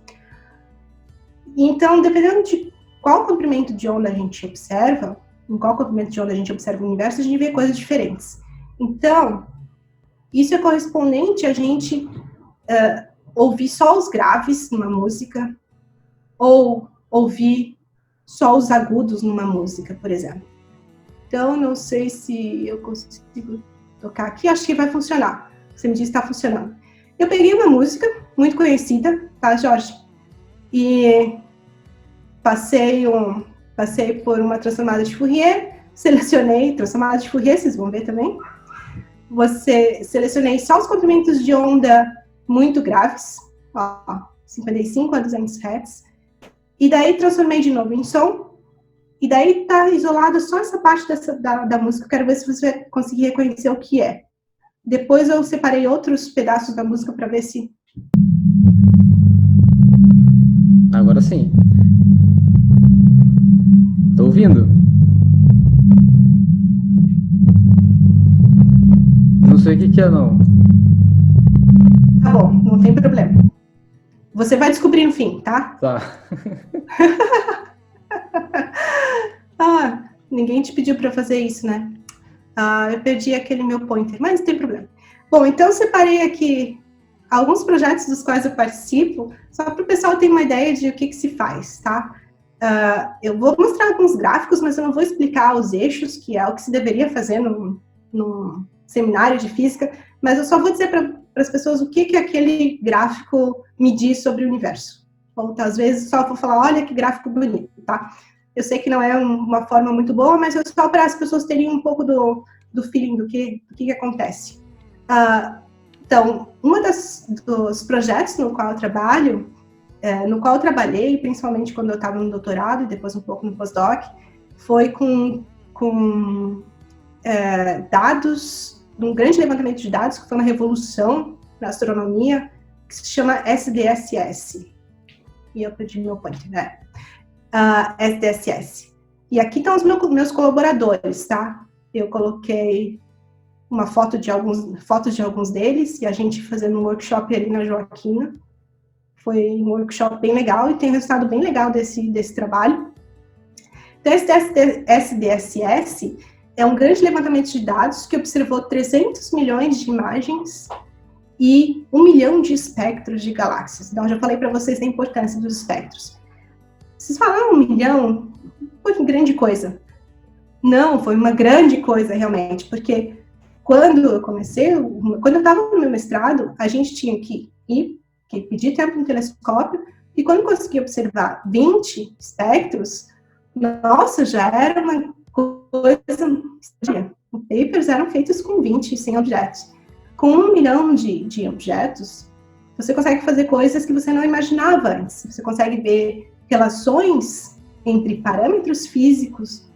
Então, dependendo de qual comprimento de onda a gente observa, em qual comprimento de onda a gente observa o universo, a gente vê coisas diferentes. Então, isso é correspondente a gente ouvir só os graves numa música, ou ouvir só os agudos numa música, por exemplo. Então, não sei se eu consigo tocar aqui, acho que vai funcionar. Você me disse que está funcionando. Eu peguei uma música muito conhecida, tá, Jorge? E passei por uma transformada de Fourier, selecionei transformada de Fourier, vocês vão ver também. Selecionei só os comprimentos de onda muito graves, 55 a 200 Hz, e daí transformei de novo em som, e daí tá isolado só essa parte da música. Eu quero ver se você vai conseguir reconhecer o que é. Depois eu separei outros pedaços da música para ver se... Agora sim. Tô ouvindo? Não sei o que é, não. Tá bom, não tem problema. Você vai descobrir no fim, tá? Tá. Ninguém te pediu para fazer isso, né? Eu perdi aquele meu pointer, mas não tem problema. Bom, então eu separei aqui alguns projetos dos quais eu participo, só para o pessoal ter uma ideia de o que se faz, tá? Eu vou mostrar alguns gráficos, mas eu não vou explicar os eixos, que é o que se deveria fazer num seminário de física, mas eu só vou dizer para as pessoas o que aquele gráfico me diz sobre o universo. Ou às vezes só vou falar, olha que gráfico bonito, tá? Eu sei que não é uma forma muito boa, mas é só para as pessoas terem um pouco do feeling do que acontece. Então, dos projetos no qual eu trabalho, no qual eu trabalhei, principalmente quando eu estava no doutorado e depois um pouco no pós-doc, foi com dados, um grande levantamento de dados, que foi uma revolução na astronomia, que se chama SDSS. E eu perdi meu pointer, né? SDSS. E aqui estão os meus colaboradores, tá? Eu coloquei uma fotos de alguns deles, e a gente fazendo um workshop ali na Joaquina. Foi um workshop bem legal, e tem um resultado bem legal desse trabalho. Então, esse SDSS é um grande levantamento de dados que observou 300 milhões de imagens e 1 milhão de espectros de galáxias. Então, eu já falei para vocês da importância dos espectros. Vocês falaram 1 milhão, foi grande coisa. Não, foi uma grande coisa, realmente, porque quando eu estava no meu mestrado, a gente tinha que pedir tempo no telescópio, e quando conseguia observar 20 espectros, nossa, já era uma coisa... Os papers eram feitos com 20 e 100 objetos. Com 1 milhão de objetos, você consegue fazer coisas que você não imaginava antes. Você consegue ver relações entre parâmetros físicos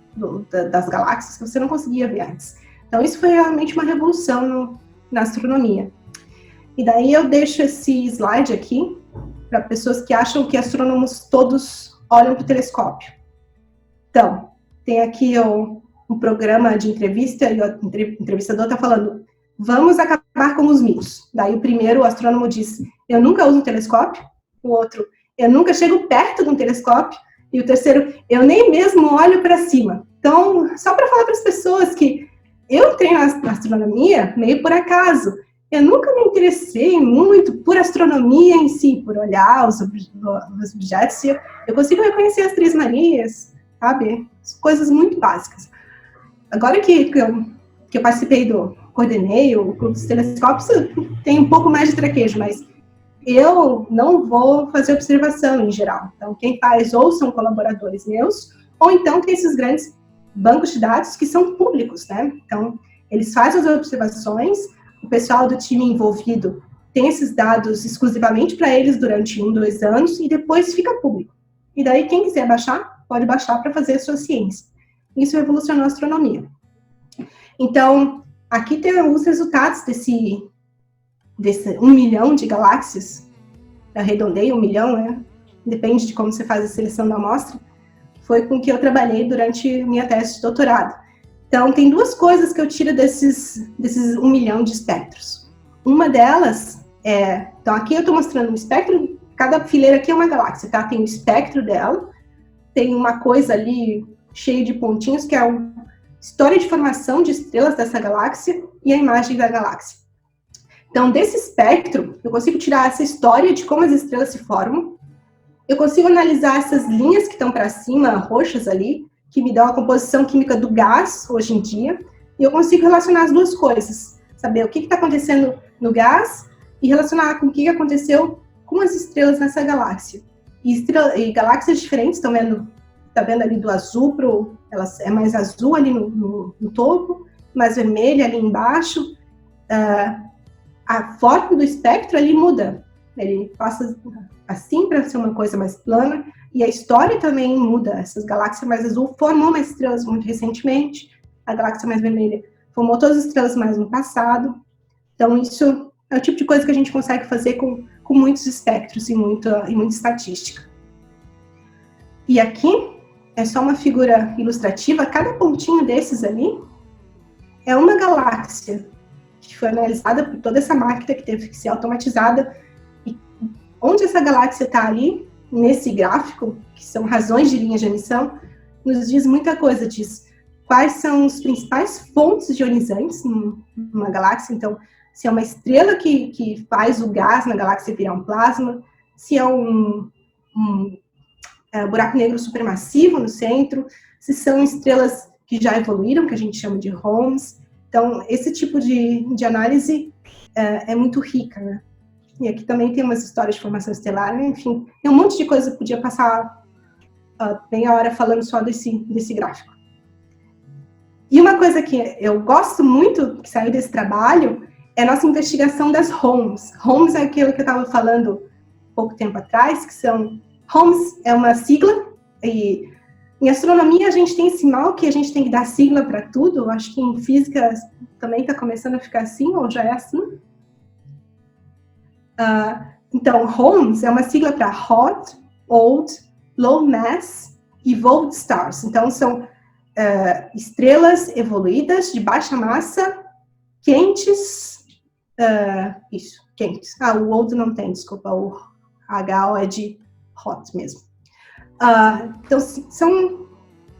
das galáxias que você não conseguia ver antes. Então, isso foi realmente uma revolução na astronomia. E daí eu deixo esse slide aqui para pessoas que acham que astrônomos todos olham para o telescópio. Então, tem aqui um programa de entrevista e o entrevistador está falando: vamos acabar com os mitos. Daí o primeiro, o astrônomo diz: eu nunca uso um telescópio. O outro: eu nunca chego perto de um telescópio. E o terceiro: eu nem mesmo olho para cima. Então, só para falar para as pessoas que eu entrei na astronomia meio por acaso. Eu nunca me interessei muito por astronomia em si, por olhar os objetos. Eu consigo reconhecer as Três Marias, sabe? Coisas muito básicas. Agora que eu participei coordenei o Clube dos Telescópios, tem um pouco mais de traquejo, mas eu não vou fazer observação em geral. Então, quem faz ou são colaboradores meus, ou então tem esses grandes bancos de dados que são públicos, né? Então, eles fazem as observações, o pessoal do time envolvido tem esses dados exclusivamente para eles durante 1, 2 anos e depois fica público. E daí, quem quiser baixar, pode baixar para fazer a sua ciência. Isso revolucionou a astronomia. Então, aqui tem os resultados desse 1 milhão de galáxias. Arredondei 1 milhão, né? Depende de como você faz a seleção da amostra. Foi com que eu trabalhei durante minha tese de doutorado. Então, tem 2 coisas que eu tiro desses 1 milhão de espectros. Uma delas então aqui eu estou mostrando um espectro, cada fileira aqui é uma galáxia, tá? Tem o espectro dela, tem uma coisa ali cheia de pontinhos, que é a história de formação de estrelas dessa galáxia e a imagem da galáxia. Então, desse espectro, eu consigo tirar essa história de como as estrelas se formam, eu consigo analisar essas linhas que estão para cima, roxas ali, que me dão a composição química do gás, hoje em dia, e eu consigo relacionar as 2 coisas, saber o que está acontecendo no gás e relacionar com o que aconteceu com as estrelas nessa galáxia. E galáxias diferentes, estão vendo? Tá vendo ali do azul ela é mais azul ali no topo, mais vermelha ali embaixo. A forma do espectro ali muda. Ele passa assim para ser uma coisa mais plana, e a história também muda. Essas galáxias mais azul formou mais estrelas muito recentemente, a galáxia mais vermelha formou todas as estrelas mais no passado. Então, isso é o tipo de coisa que a gente consegue fazer com muitos espectros e muita estatística. E aqui é só uma figura ilustrativa. Cada pontinho desses ali é uma galáxia que foi analisada por toda essa máquina que teve que ser automatizada. E onde essa galáxia está ali, nesse gráfico, que são razões de linhas de emissão, nos diz muita coisa disso. Quais são as principais fontes de ionizantes numa galáxia? Então, se é uma estrela que faz o gás na galáxia virar um plasma, se é um buraco negro supermassivo no centro, se são estrelas que já evoluíram, que a gente chama de Holmes. Então, esse tipo de análise é muito rica, né? E aqui também tem umas histórias de formação estelar, enfim, tem um monte de coisa que podia passar meia hora falando só desse gráfico. E uma coisa que eu gosto muito, que saiu desse trabalho, é a nossa investigação das Holmes. Holmes é aquilo que eu estava falando pouco tempo atrás, que são... Holmes é uma sigla, e em astronomia a gente tem esse mal que a gente tem que dar sigla para tudo. Acho que em física também está começando a ficar assim, ou já é assim. Então, Holmes é uma sigla para Hot, Old, Low Mass e Volt Stars. Então, são estrelas evoluídas de baixa massa, quentes, quentes. O Old não tem, desculpa, o HO é de Hot mesmo. Então, são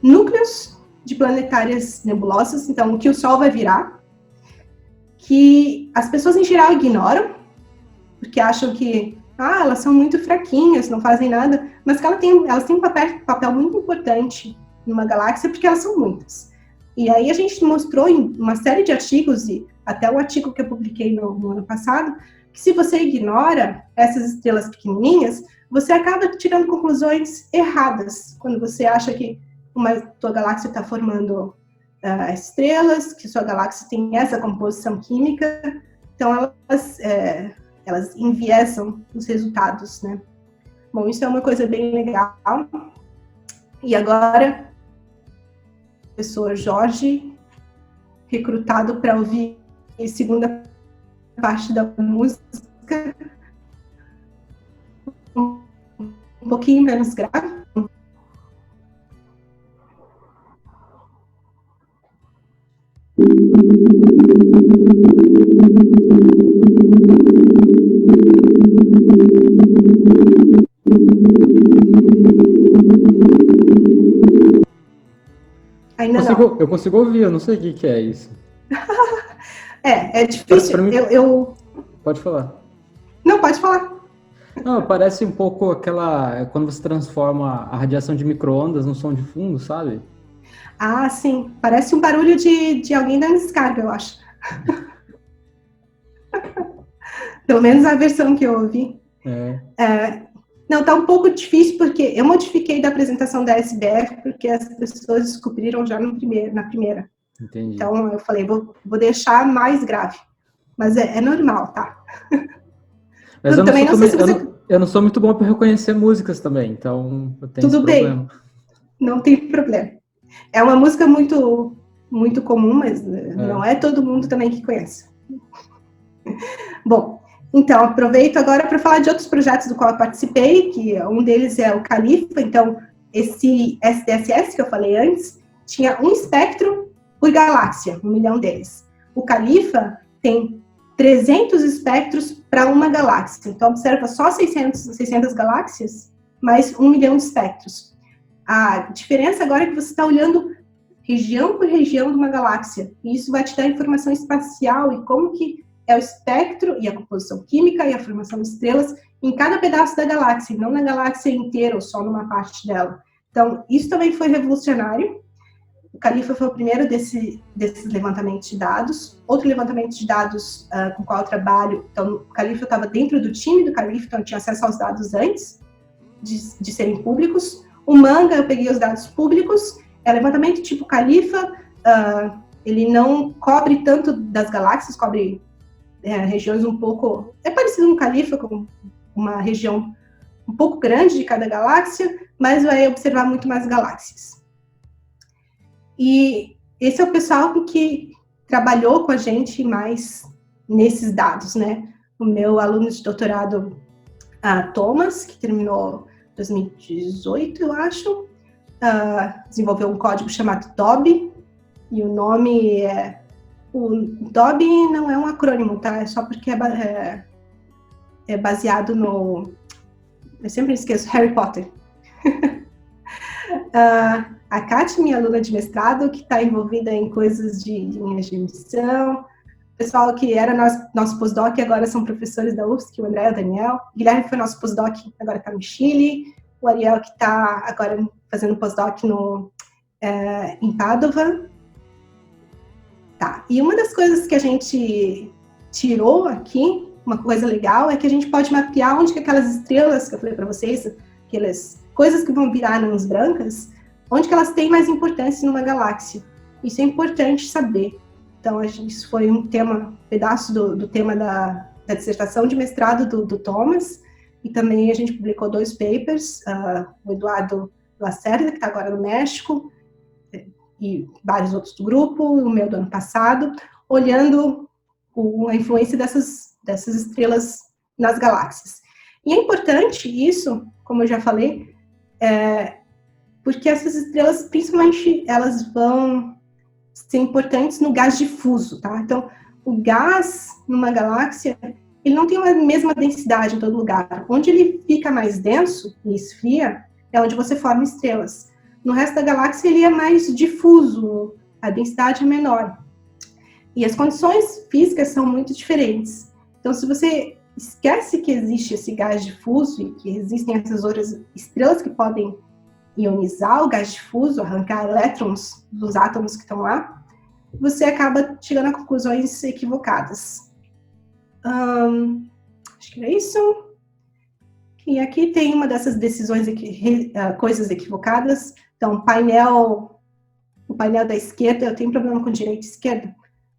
núcleos de planetárias nebulosas, então, o que o Sol vai virar, que as pessoas em geral ignoram, porque acham que elas são muito fraquinhas, não fazem nada, mas que elas têm um papel muito importante numa galáxia, porque elas são muitas. E aí a gente mostrou em uma série de artigos, e até o artigo que eu publiquei no ano passado, que se você ignora essas estrelas pequenininhas, você acaba tirando conclusões erradas, quando você acha que tua galáxia está formando estrelas, que sua galáxia tem essa composição química, então elas enviesam os resultados, né? Bom, isso é uma coisa bem legal. E agora, o professor Jorge, recrutado para ouvir a segunda parte da música, um pouquinho menos grave. Ainda não. Eu consigo ouvir, eu não sei o que é isso. É difícil. Pra mim... Pode falar. Não, pode falar. Não, parece um pouco aquela... Quando você transforma a radiação de micro-ondas num som de fundo, sabe? Ah, sim. Parece um barulho de alguém dando descarga, eu acho. Pelo menos a versão que eu ouvi. Não, tá um pouco difícil, porque eu modifiquei da apresentação da SBF, porque as pessoas descobriram já na primeira. Entendi. Então, eu falei, vou deixar mais grave. Mas é normal, tá? Mas eu não sou muito bom para reconhecer músicas também, então eu tenho Tudo esse problema. Bem, não tem problema. É uma música muito, muito comum, mas não é todo mundo também que conhece. Bom, então, aproveito agora para falar de outros projetos do qual eu participei, que um deles é o Califa. Então, esse SDSS que eu falei antes, tinha um espectro por galáxia, 1 milhão deles. O Califa tem 300 espectros para uma galáxia. Então, observa só 600 galáxias, mais 1 milhão de espectros. A diferença agora é que você está olhando região por região de uma galáxia. E isso vai te dar informação espacial e como que é o espectro e a composição química e a formação de estrelas em cada pedaço da galáxia, não na galáxia inteira ou só numa parte dela. Então, isso também foi revolucionário. O Califa foi o primeiro desses levantamentos de dados. Outro levantamento de dados com o qual eu trabalho, então, o Califa estava dentro do time do Califa, então eu tinha acesso aos dados antes de serem públicos. O Manga, eu peguei os dados públicos. É levantamento tipo Califa, ele não cobre tanto das galáxias, cobre regiões um pouco... É parecido com o Califa, com uma região um pouco grande de cada galáxia, mas vai observar muito mais galáxias. E esse é o pessoal que trabalhou com a gente mais nesses dados, né? O meu aluno de doutorado, Thomas, que terminou em 2018, eu acho, desenvolveu um código chamado DOB, e o nome é... O DOB não é um acrônimo, tá? É só porque é baseado no... Eu sempre esqueço, Harry Potter. A Kátia, minha aluna de mestrado, que está envolvida em coisas de linhas de emissão. O pessoal que era nosso pós-doc, agora são professores da UFSC, o André e o Daniel. O Guilherme foi nosso pós-doc, agora está no Chile. O Ariel, que está agora fazendo pós-doc em Padova. Tá. E uma das coisas que a gente tirou aqui, uma coisa legal, é que a gente pode mapear onde que aquelas estrelas que eu falei para vocês, aquelas coisas que vão virar anãs brancas, onde que elas têm mais importância numa galáxia. Isso é importante saber. Então, isso foi um pedaço do tema da dissertação de mestrado do Thomas, e também a gente publicou 2 papers, o Eduardo Lacerda, que está agora no México, e vários outros do grupo, o meu do ano passado, olhando a influência dessas estrelas nas galáxias. E é importante isso, como eu já falei, porque essas estrelas, principalmente, elas vão ser importantes no gás difuso, tá? Então, o gás numa galáxia, ele não tem a mesma densidade em todo lugar. Onde ele fica mais denso e esfria, é onde você forma estrelas. No resto da galáxia, ele é mais difuso, a densidade é menor. E as condições físicas são muito diferentes. Então, se você esquece que existe esse gás difuso e que existem essas outras estrelas que podem ionizar o gás difuso, arrancar elétrons dos átomos que estão lá, você acaba chegando a conclusões equivocadas. Acho que é isso. E aqui tem uma dessas decisões, coisas equivocadas. Então, o painel da esquerda, eu tenho problema com direita e esquerda.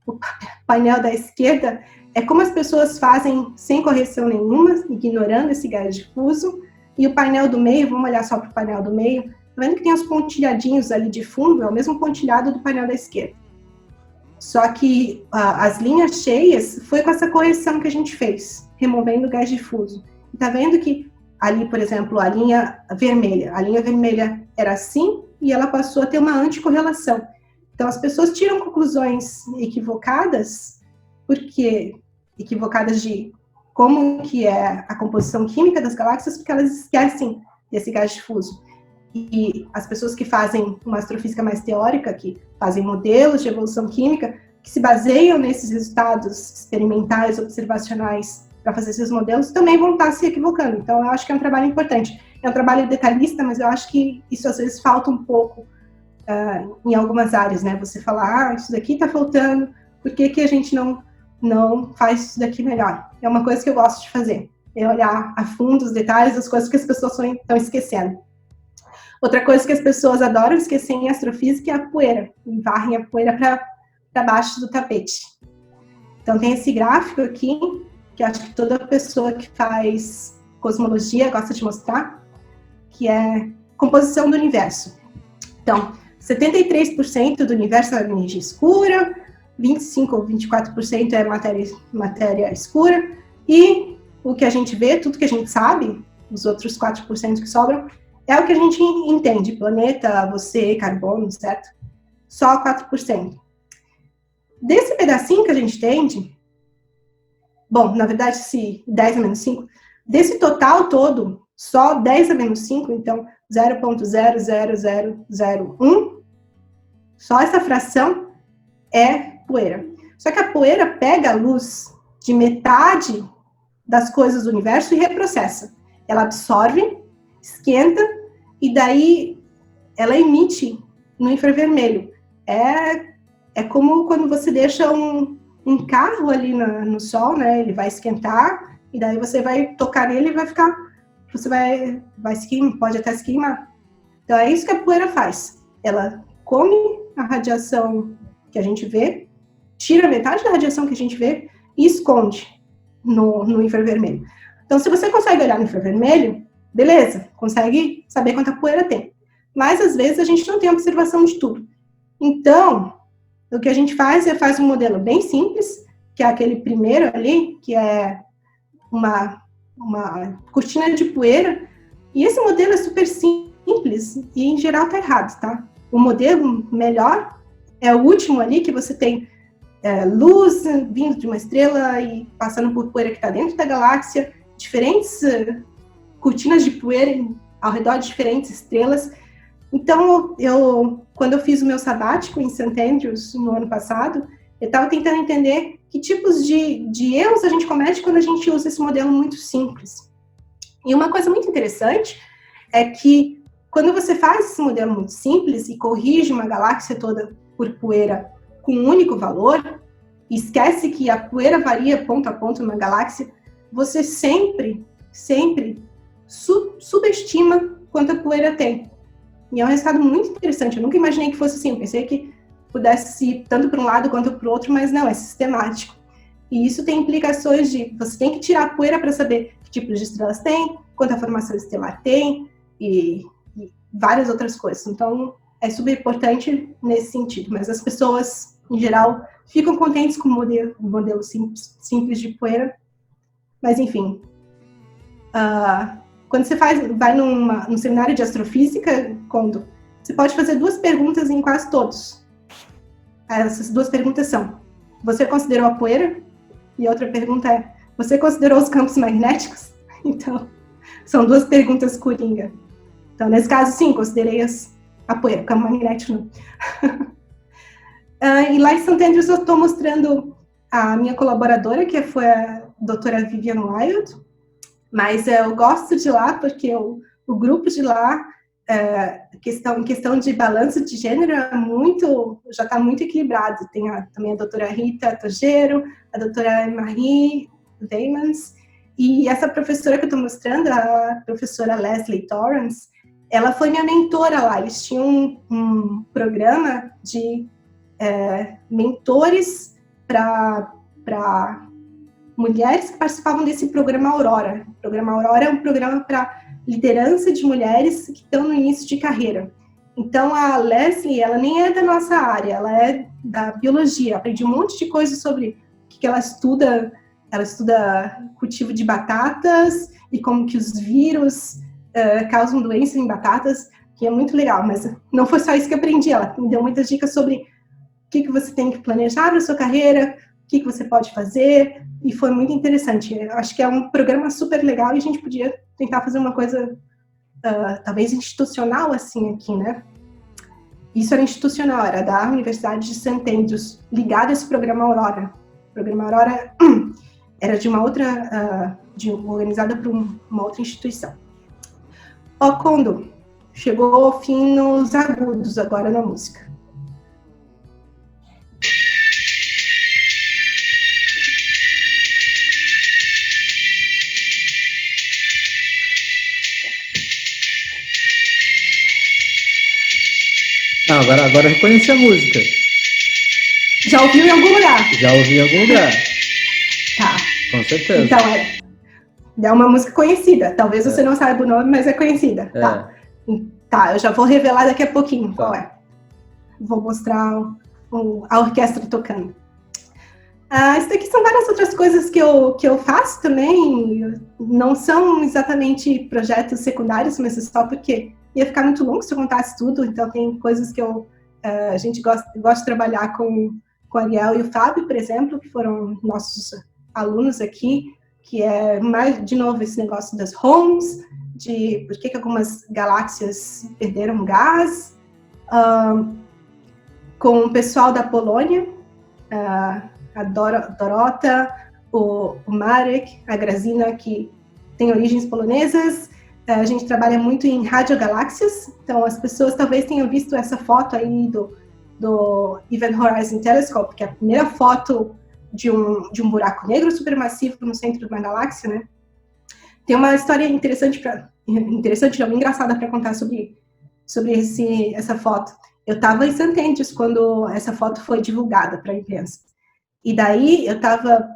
O painel da esquerda é como as pessoas fazem sem correção nenhuma, ignorando esse gás difuso. E o painel do meio, vamos olhar só para o painel do meio, tá vendo que tem os pontilhadinhos ali de fundo? É o mesmo pontilhado do painel da esquerda. Só que as linhas cheias foi com essa correção que a gente fez, removendo o gás difuso. E tá vendo que ali, por exemplo, a linha vermelha era assim e ela passou a ter uma anticorrelação. Então, as pessoas tiram conclusões equivocadas, equivocadas de como que é a composição química das galáxias, porque elas esquecem desse gás difuso. E as pessoas que fazem uma astrofísica mais teórica, que fazem modelos de evolução química, que se baseiam nesses resultados experimentais, observacionais, para fazer esses modelos, também vão estar se equivocando. Então, eu acho que é um trabalho importante. É um trabalho detalhista, mas eu acho que isso às vezes falta um pouco em algumas áreas, né? Você fala, isso daqui está faltando, por que a gente não faz isso daqui melhor? É uma coisa que eu gosto de fazer, é olhar a fundo os detalhes, as coisas que as pessoas estão esquecendo. Outra coisa que as pessoas adoram esquecer em astrofísica é a poeira, e varrem a poeira para baixo do tapete. Então, tem esse gráfico aqui, que acho que toda pessoa que faz cosmologia gosta de mostrar, que é composição do universo. Então, 73% do universo é energia escura, 25% ou 24% é matéria escura, e o que a gente vê, tudo que a gente sabe, os outros 4% que sobram, é o que a gente entende, planeta, você, carbono, certo? Só 4%. Desse pedacinho que a gente entende, bom, na verdade, se 10 a menos 5, desse total todo, só 10 a menos 5, então 0,00001, só essa fração é poeira. Só que a poeira pega a luz de metade das coisas do universo e reprocessa. Ela absorve, esquenta, e daí ela emite no infravermelho. É como quando você deixa um carro ali no sol, né? Ele vai esquentar, e daí você vai tocar nele e vai ficar... Você vai se queimar, pode até se queimar. Então, é isso que a poeira faz. Ela come a radiação que a gente vê, tira metade da radiação que a gente vê e esconde no infravermelho. Então, se você consegue olhar no infravermelho, beleza, consegue saber quanta poeira tem. Mas, às vezes, a gente não tem observação de tudo. Então, o que a gente faz um modelo bem simples, que é aquele primeiro ali, que é uma cortina de poeira, e esse modelo é super simples e, em geral, está errado, tá? O modelo melhor é o último ali, que você tem luz vindo de uma estrela e passando por poeira que está dentro da galáxia, diferentes cortinas de poeira ao redor de diferentes estrelas. Então, quando eu fiz o meu sabático em St. Andrews no ano passado, eu estava tentando entender que tipos de erros a gente comete quando a gente usa esse modelo muito simples. E uma coisa muito interessante é que quando você faz esse modelo muito simples e corrige uma galáxia toda por poeira com um único valor, e esquece que a poeira varia ponto a ponto numa galáxia, você sempre subestima quanta poeira tem. E é um resultado muito interessante. Eu nunca imaginei que fosse assim. Eu pensei que pudesse ir tanto para um lado quanto para o outro, mas não, é sistemático. E isso tem implicações de... Você tem que tirar a poeira para saber que tipos de estrelas tem, quanta formação estelar tem, e várias outras coisas. Então, é super importante nesse sentido. Mas as pessoas, em geral, ficam contentes com o modelo simples de poeira. Mas, enfim... quando você vai num seminário de astrofísica, Kondo, você pode fazer 2 perguntas em quase todos. Essas 2 perguntas são: você considerou a poeira? E a outra pergunta é: você considerou os campos magnéticos? Então, são 2 perguntas coringa. Então, nesse caso, sim, considerei a poeira, o campo magnético não. E lá em St. Andrews eu estou mostrando a minha colaboradora, que foi a doutora Vivian Wild. Mas eu gosto de lá porque o grupo de lá em questão de balanço de gênero, já está muito equilibrado. Tem também a doutora Rita Togero, a doutora Marie Deimans, e essa professora que eu estou mostrando, a professora Leslie Torrance, ela foi minha mentora lá. Eles tinham um programa de mentores para mulheres que participavam desse programa Aurora. O programa Aurora é um programa para liderança de mulheres que estão no início de carreira. Então, a Leslie, ela nem é da nossa área, ela é da biologia. Aprendi um monte de coisa sobre o que ela estuda. Ela estuda cultivo de batatas e como que os vírus causam doenças em batatas, que é muito legal. Mas não foi só isso que eu aprendi. Ela me deu muitas dicas sobre o que você tem que planejar para a sua carreira, o que você pode fazer, e foi muito interessante. Eu acho que é um programa super legal e a gente podia tentar fazer uma coisa, talvez institucional assim aqui, né? Isso era institucional, era da Universidade de St. Andrews, ligado a esse programa Aurora. O programa Aurora era de uma outra, organizada por uma outra instituição. Kondo chegou ao fim nos agudos agora na música. Agora eu reconheci a música. Já ouviu em algum lugar? Já ouvi em algum lugar. Tá. Com certeza. Então, é uma música conhecida. Talvez você não saiba o nome, mas é conhecida. Tá. Tá, eu já vou revelar daqui a pouquinho qual é. Vou mostrar a orquestra tocando. Isso daqui são várias outras coisas que eu faço também. Não são exatamente projetos secundários, mas é só porque ia ficar muito longo se eu contasse tudo. Então, tem coisas que a gente gosta de trabalhar com o Ariel e o Fábio, por exemplo, que foram nossos alunos aqui, que é mais, de novo, esse negócio das homes, de por que algumas galáxias perderam gás, com o pessoal da Polônia, a Dorota, o Marek, a Grazina, que tem origens polonesas. A gente trabalha muito em radiogaláxias, então as pessoas talvez tenham visto essa foto aí do Event Horizon Telescope, que é a primeira foto de um buraco negro supermassivo no centro de uma galáxia, né? Tem uma história interessante, não, engraçada para contar sobre essa foto. Eu estava em St. Andrews quando essa foto foi divulgada para a imprensa. E daí,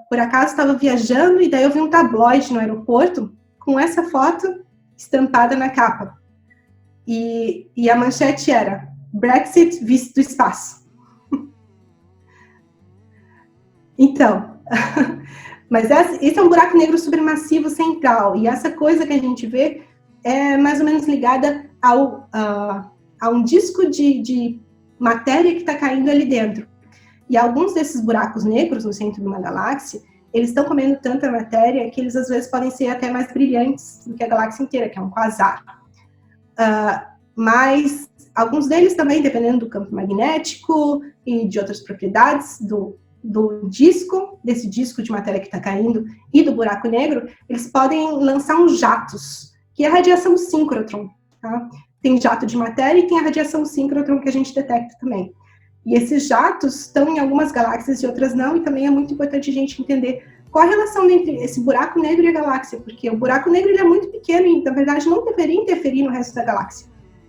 por acaso, estava viajando, e daí eu vi um tabloide no aeroporto com essa foto estampada na capa. E a manchete era Brexit visto do espaço. Então, mas esse é um buraco negro supermassivo central, e essa coisa que a gente vê é mais ou menos ligada a um disco de matéria que está caindo ali dentro. E alguns desses buracos negros no centro de uma galáxia, eles estão comendo tanta matéria que eles às vezes podem ser até mais brilhantes do que a galáxia inteira, que é um quasar. Mas alguns deles também, dependendo do campo magnético e de outras propriedades do disco, desse disco de matéria que está caindo e do buraco negro, eles podem lançar uns jatos, que é a radiação síncrotron. Tá? Tem jato de matéria e tem a radiação síncrotron que a gente detecta também. E esses jatos estão em algumas galáxias e outras não, e também é muito importante a gente entender qual a relação entre esse buraco negro e a galáxia, porque o buraco negro ele é muito pequeno e, na verdade, não deveria interferir no resto da galáxia.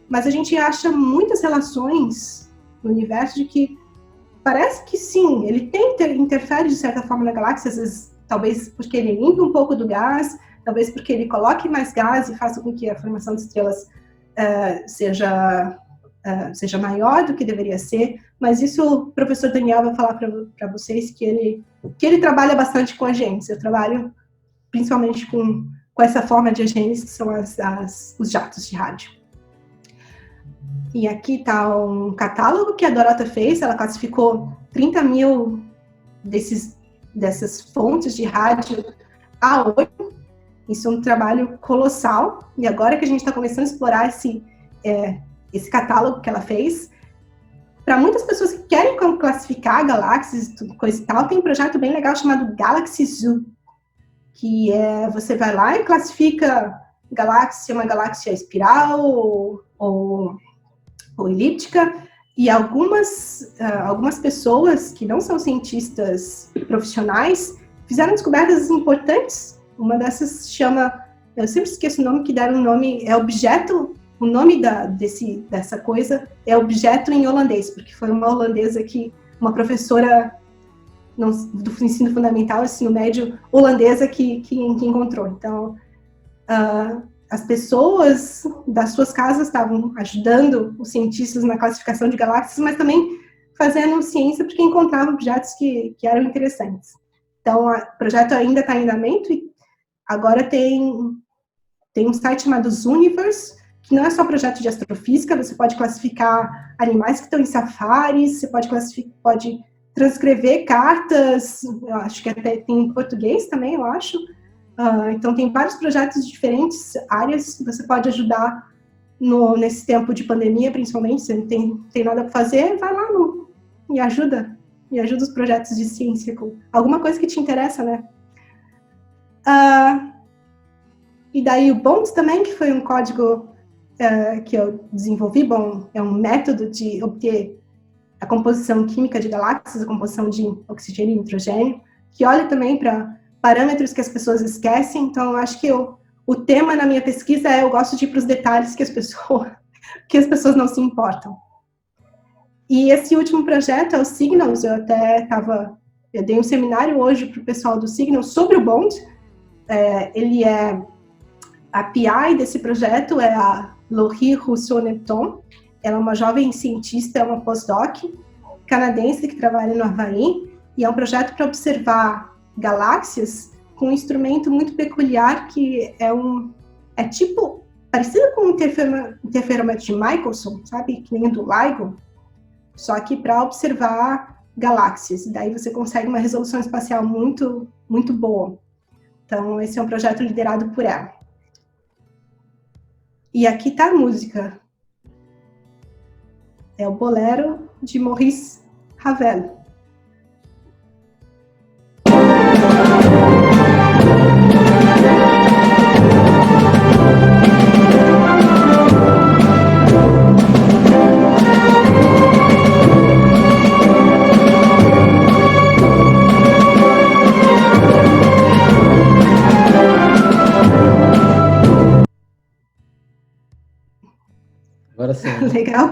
Mas a gente acha muitas relações no universo de que parece que sim, ele interfere de certa forma na galáxia, às vezes, talvez porque ele limpa um pouco do gás, talvez porque ele coloque mais gás e faça com que a formação de estrelas seja maior do que deveria ser, mas isso o professor Daniel vai falar para vocês que ele trabalha bastante com agentes. Eu trabalho principalmente com essa forma de agentes que são os jatos de rádio. E aqui está um catálogo que a Dorota fez, ela classificou 30 mil dessas fontes de rádio a 8. Isso é um trabalho colossal, e agora que a gente está começando a explorar esse catálogo que ela fez, para muitas pessoas que querem classificar galáxias, coisa e tal, tem um projeto bem legal chamado Galaxy Zoo, que você vai lá e classifica uma galáxia espiral, ou elíptica, e algumas pessoas que não são cientistas profissionais fizeram descobertas importantes. Uma dessas chama, eu sempre esqueço o nome, que deram o nome, é objeto, o nome dessa coisa é objeto em holandês, porque foi uma holandesa uma professora do ensino fundamental, ensino médio, holandesa que encontrou. Então, as pessoas das suas casas estavam ajudando os cientistas na classificação de galáxias, mas também fazendo ciência porque encontravam objetos que eram interessantes. Então, o projeto ainda está em andamento e agora tem um site chamado Zooniverse, que não é só projeto de astrofísica, você pode classificar animais que estão em safaris, você pode transcrever cartas, eu acho que até tem em português também, eu acho. Então, tem vários projetos de diferentes áreas que você pode ajudar nesse tempo de pandemia, principalmente. Se não tem nada para fazer, vai lá e ajuda os projetos de ciência com alguma coisa que te interessa, né? E daí o BONDS também, que foi um código que eu desenvolvi. Bom, é um método de obter a composição química de galáxias, a composição de oxigênio e nitrogênio, que olha também para parâmetros que as pessoas esquecem. Então, eu acho que o tema na minha pesquisa eu gosto de ir para os detalhes que as pessoas não se importam. E esse último projeto é o Signals. Eu dei um seminário hoje para o pessoal do Signals sobre o BOND. A PI desse projeto é a Laurie Rousseau-Nepton. Ela é uma jovem cientista, é uma postdoc canadense que trabalha no Havaí, e é um projeto para observar galáxias com um instrumento muito peculiar que é tipo parecido com o interferômetro de Michelson, sabe, que nem do LIGO, só que para observar galáxias. E daí você consegue uma resolução espacial muito, muito boa. Então, esse é um projeto liderado por ela. E aqui está a música. É o Bolero de Maurice Ravel. Agora sim. Legal.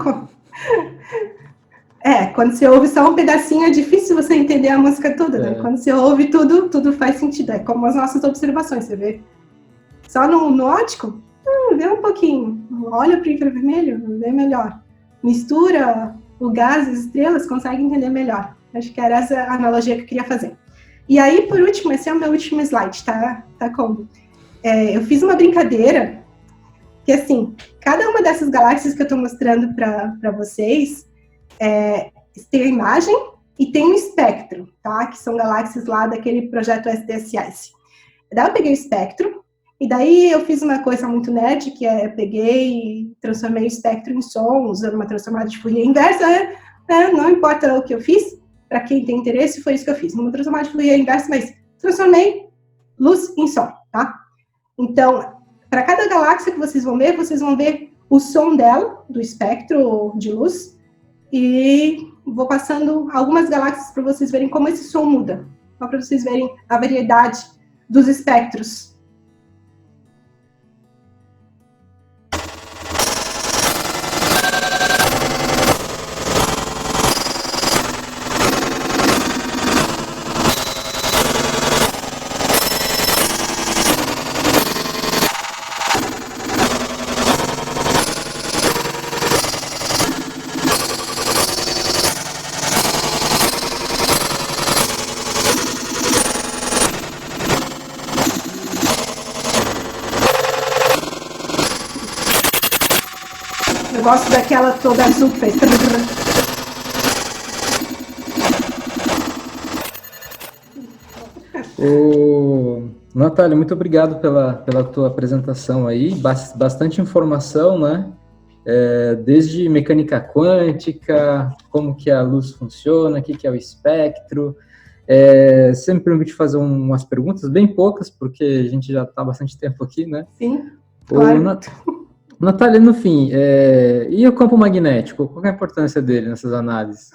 Quando você ouve só um pedacinho, é difícil você entender a música toda, né? Quando você ouve tudo faz sentido. É como as nossas observações, você vê. Só no óptico, vê um pouquinho. Olha para o infravermelho, vê melhor. Mistura o gás e as estrelas, consegue entender melhor. Acho que era essa a analogia que eu queria fazer. E aí, por último, esse é o meu último slide, tá como? Eu fiz uma brincadeira que, assim, cada uma dessas galáxias que eu estou mostrando para vocês tem a imagem e tem um espectro, tá? Que são galáxias lá daquele projeto SDSS. Daí eu peguei o espectro, e daí eu fiz uma coisa muito nerd, que peguei e transformei o espectro em som, usando uma transformada de Fourier inversa, não importa o que eu fiz, para quem tem interesse, foi isso que eu fiz. Uma transformada de Fourier inversa, mas transformei luz em som, tá? Então, para cada galáxia que vocês vão ver o som dela, do espectro de luz, e vou passando algumas galáxias para vocês verem como esse som muda, só para vocês verem a variedade dos espectros. Eu gosto daquela toda azul que fez. Natália, muito obrigado pela tua apresentação aí, bastante informação, né? Desde mecânica quântica, como que a luz funciona, o que é o espectro. Você me permite fazer umas perguntas, bem poucas, porque a gente já está há bastante tempo aqui, né? Sim, claro. Natália, no fim, e o campo magnético? Qual é a importância dele nessas análises?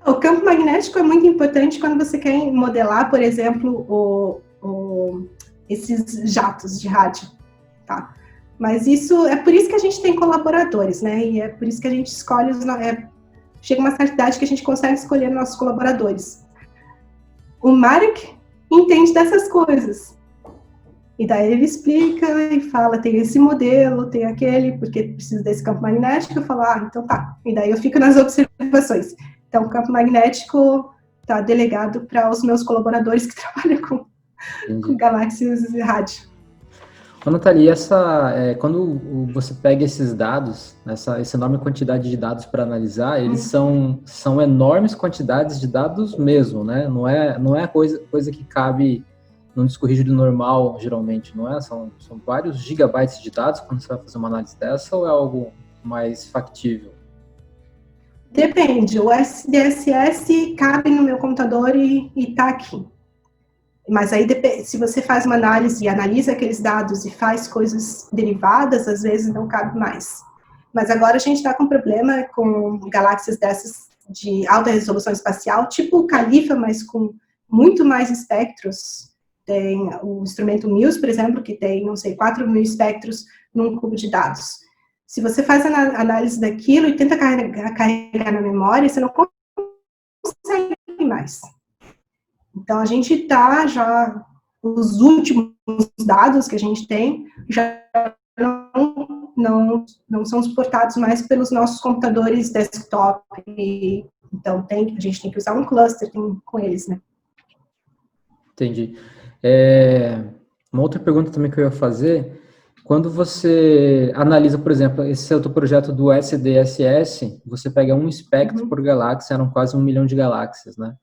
O campo magnético é muito importante quando você quer modelar, por exemplo, esses jatos de rádio, tá? Mas isso é por isso que a gente tem colaboradores, né? E é por isso que a gente escolhe chega uma certa idade que a gente consegue escolher nossos colaboradores. O Marek entende dessas coisas. E daí ele explica e fala, tem esse modelo, tem aquele, porque precisa desse campo magnético. Eu falo, então tá. E daí eu fico nas observações. Então, o campo magnético está delegado para os meus colaboradores que trabalham com galáxias e rádio. Ô, Nathalie, quando você pega esses dados, essa enorme quantidade de dados para analisar, eles são enormes quantidades de dados mesmo, né? Não é coisa que cabe num disco rígido normal, geralmente, não é? São vários gigabytes de dados quando você vai fazer uma análise dessa, ou é algo mais factível? Depende, o SDSS cabe no meu computador e está aqui. Mas aí, se você faz uma análise e analisa aqueles dados e faz coisas derivadas, às vezes não cabe mais. Mas agora a gente está com problema com galáxias dessas de alta resolução espacial, tipo o Califa, mas com muito mais espectros. Tem o instrumento MILS, por exemplo, que tem, 4.000 espectros num cubo de dados. Se você faz a análise daquilo e tenta carregar na memória, você não consegue mais. Então, a gente está já, os últimos dados que a gente tem, já não são suportados mais pelos nossos computadores desktop. Então, a gente tem que usar um cluster com eles, né? Entendi. Uma outra pergunta também que eu ia fazer, quando você analisa, por exemplo, esse outro projeto do SDSS, você pega um espectro por galáxia, eram quase 1 milhão de galáxias, né?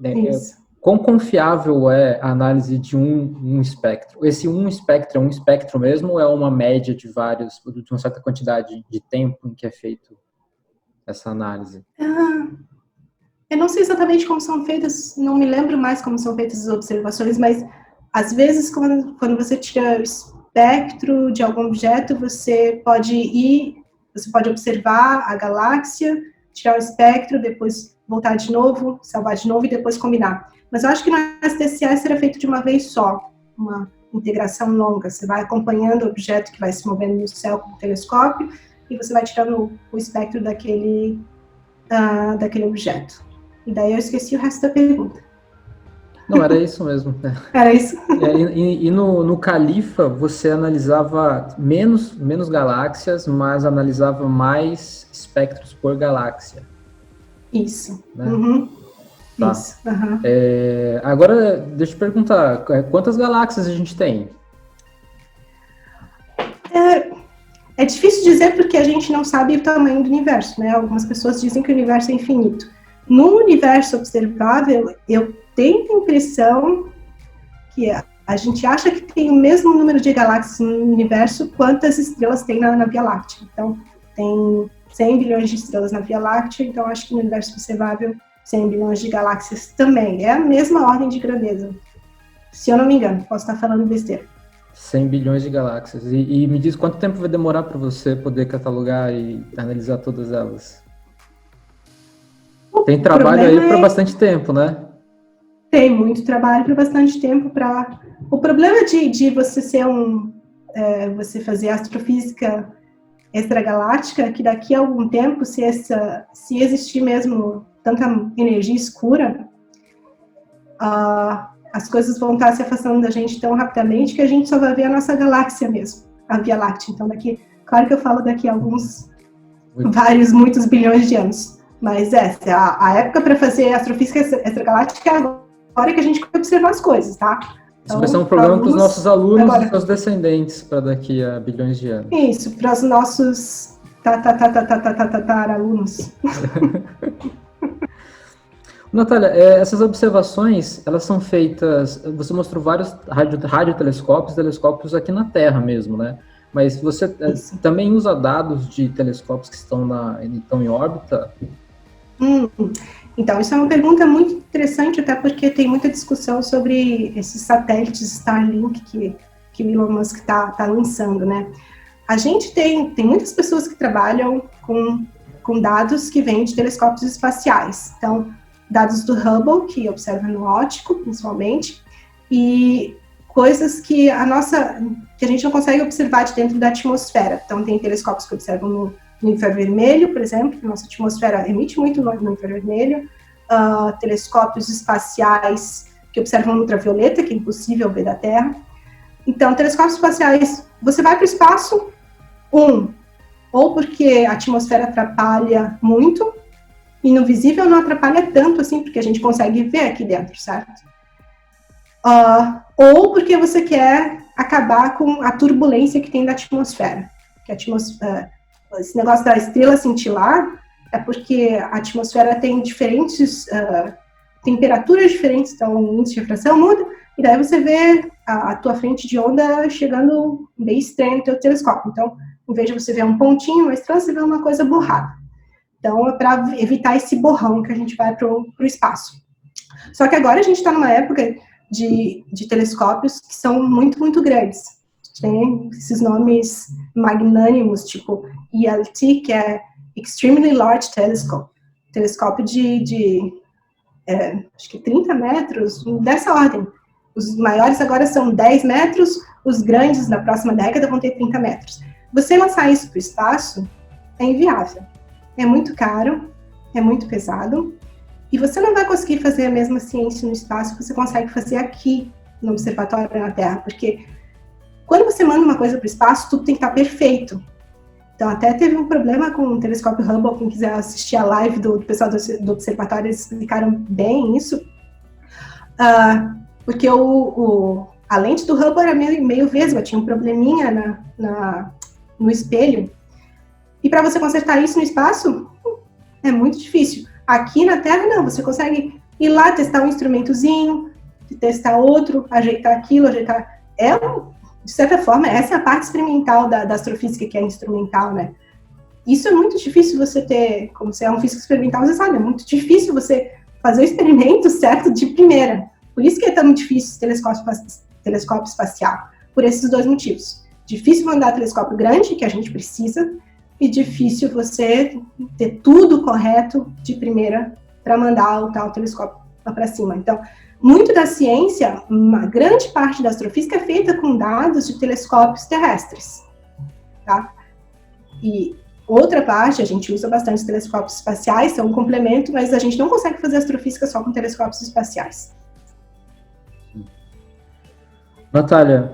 Isso. Quão confiável é a análise de um espectro? Esse um espectro é um espectro mesmo ou é uma média de uma certa quantidade de tempo em que é feito essa análise? Eu não sei exatamente como são feitas, não me lembro mais como são feitas as observações, mas às vezes quando você tira o espectro de algum objeto, você pode observar a galáxia, tirar o espectro, depois voltar de novo, salvar de novo e depois combinar. Mas eu acho que no SDSS era feito de uma vez só, uma integração longa. Você vai acompanhando o objeto que vai se movendo no céu com o telescópio e você vai tirando o espectro daquele objeto. E daí eu esqueci o resto da pergunta. Não, era isso mesmo. Era isso. E no Califa, você analisava menos galáxias, mas analisava mais espectros por galáxia. Isso. Né? Tá. Isso. Agora, deixa eu te perguntar, quantas galáxias a gente tem? É difícil dizer porque a gente não sabe o tamanho do universo, né? Algumas pessoas dizem que o universo é infinito. No universo observável, eu tenho a impressão que a gente acha que tem o mesmo número de galáxias no universo quantas estrelas tem na Via Láctea. Então, tem 100 bilhões de estrelas na Via Láctea, então acho que no universo observável 100 bilhões de galáxias também. É a mesma ordem de grandeza. Se eu não me engano, posso estar falando besteira. 100 bilhões de galáxias. E me diz quanto tempo vai demorar para você poder catalogar e analisar todas elas? Tem trabalho aí para bastante tempo, né? Tem muito trabalho para bastante tempo. O problema de você ser você fazer astrofísica extragaláctica é que daqui a algum tempo, se existir mesmo tanta energia escura, as coisas vão estar se afastando da gente tão rapidamente que a gente só vai ver a nossa galáxia mesmo, a Via Láctea. Então, claro que eu falo daqui a muitos bilhões de anos. Mas a época para fazer astrofísica extragaláctica é agora que a gente vai observar as coisas, tá? Então, isso vai ser um problema para os nossos alunos e seus descendentes para daqui a bilhões de anos. Isso, para os nossos alunos. Natália, essas observações, elas são feitas, você mostrou vários telescópios aqui na Terra mesmo, né? Mas você também usa dados de telescópios que estão em órbita? Então, isso é uma pergunta muito interessante, até porque tem muita discussão sobre esses satélites Starlink que que o Elon Musk está lançando, né? A gente tem muitas pessoas que trabalham com dados que vêm de telescópios espaciais. Então, dados do Hubble, que observa no óptico, principalmente, e coisas que a gente não consegue observar de dentro da atmosfera. Então, tem telescópios que observam no infravermelho, por exemplo, que a nossa atmosfera emite muito no infravermelho, telescópios espaciais que observam no ultravioleta, que é impossível ver da Terra. Então, telescópios espaciais, você vai para o espaço, ou porque a atmosfera atrapalha muito, e no visível não atrapalha tanto assim, porque a gente consegue ver aqui dentro, certo? Ou porque você quer acabar com a turbulência que tem da atmosfera. Que esse negócio da estrela cintilar é porque a atmosfera tem diferentes temperaturas diferentes, então o índice de refração muda, e daí você vê a tua frente de onda chegando bem estranha no teu telescópio. Então, em vez de você ver um pontinho, uma estrela, você vê uma coisa borrada. Então, é para evitar esse borrão que a gente vai para o espaço. Só que agora a gente está numa época de telescópios que são muito, muito grandes. Tem esses nomes magnânimos, tipo ELT, que é Extremely Large Telescope. Telescópio acho que 30 metros, dessa ordem. Os maiores agora são 10 metros, os grandes na próxima década vão ter 30 metros. Você lançar isso para o espaço é inviável. É muito caro, é muito pesado, e você não vai conseguir fazer a mesma ciência no espaço que você consegue fazer aqui no observatório na Terra, porque quando você manda uma coisa para o espaço, tudo tem que estar perfeito. Então, até teve um problema com o telescópio Hubble, quem quiser assistir a live do pessoal do observatório, eles explicaram bem isso, porque a lente do Hubble era meio vesga, tinha um probleminha no espelho, e para você consertar isso no espaço, é muito difícil. Aqui na Terra, não, você consegue ir lá, testar um instrumentozinho, testar outro, ajeitar aquilo, ajeitar... De certa forma, essa é a parte experimental da astrofísica, que é instrumental, né? Isso é muito difícil você ter, como você é um físico experimental, você sabe, é muito difícil você fazer o experimento certo de primeira. Por isso que é tão difícil o telescópio espacial, por esses dois motivos. Difícil mandar telescópio grande, que a gente precisa, e difícil você ter tudo correto de primeira para mandar o tal telescópio lá para cima. Então, muito da ciência, uma grande parte da astrofísica é feita com dados de telescópios terrestres, tá? E outra parte, a gente usa bastante telescópios espaciais, são um complemento, mas a gente não consegue fazer astrofísica só com telescópios espaciais. Natália,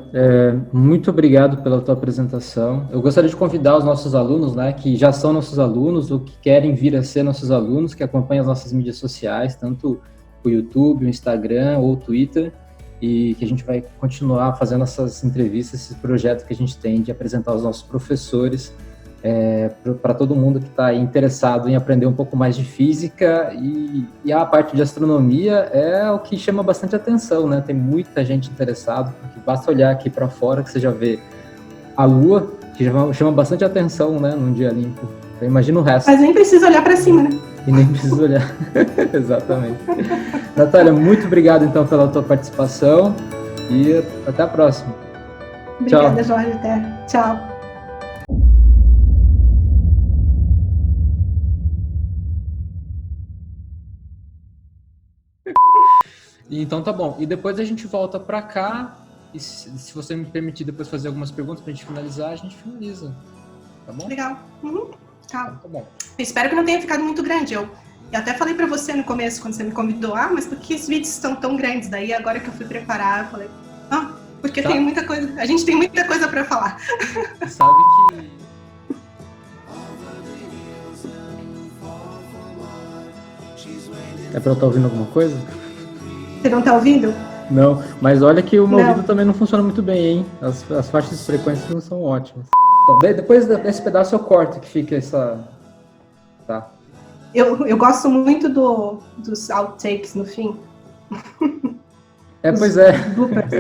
muito obrigado pela tua apresentação. Eu gostaria de convidar os nossos alunos, né, que já são nossos alunos, ou que querem vir a ser nossos alunos, que acompanham as nossas mídias sociais, tanto o YouTube, o Instagram ou o Twitter, e que a gente vai continuar fazendo essas entrevistas, esse projeto que a gente tem de apresentar os nossos professores para todo mundo que está interessado em aprender um pouco mais de física, e a parte de astronomia é o que chama bastante atenção, né? Tem muita gente interessada, porque basta olhar aqui para fora que você já vê a Lua, que já chama bastante atenção, né, num dia limpo. Então, imagina o resto. Mas nem precisa olhar para cima, né? E nem precisa olhar. Exatamente. Natália, muito obrigado, então, pela tua participação e até a próxima. Obrigada, Tchau. Jorge. Até. Tchau. Então tá bom. E depois a gente volta para cá e se você me permitir depois fazer algumas perguntas pra gente finalizar, a gente finaliza. Tá bom? Legal. Uhum. Tá. Então, tá bom. Eu espero que não tenha ficado muito grande. Eu até falei para você no começo, quando você me convidou, mas por que esses vídeos estão tão grandes? Daí agora que eu fui preparar, eu falei, porque tem muita coisa, a gente tem muita coisa para falar. Sabe que... É pra eu estar ouvindo alguma coisa? Você não tá ouvindo? Não, mas olha que o meu ouvido também não funciona muito bem, hein? As faixas de frequência não são ótimas. Bom, depois desse pedaço eu corto que fica essa... Tá. Eu gosto muito dos outtakes no fim. Pois é. Bloopers.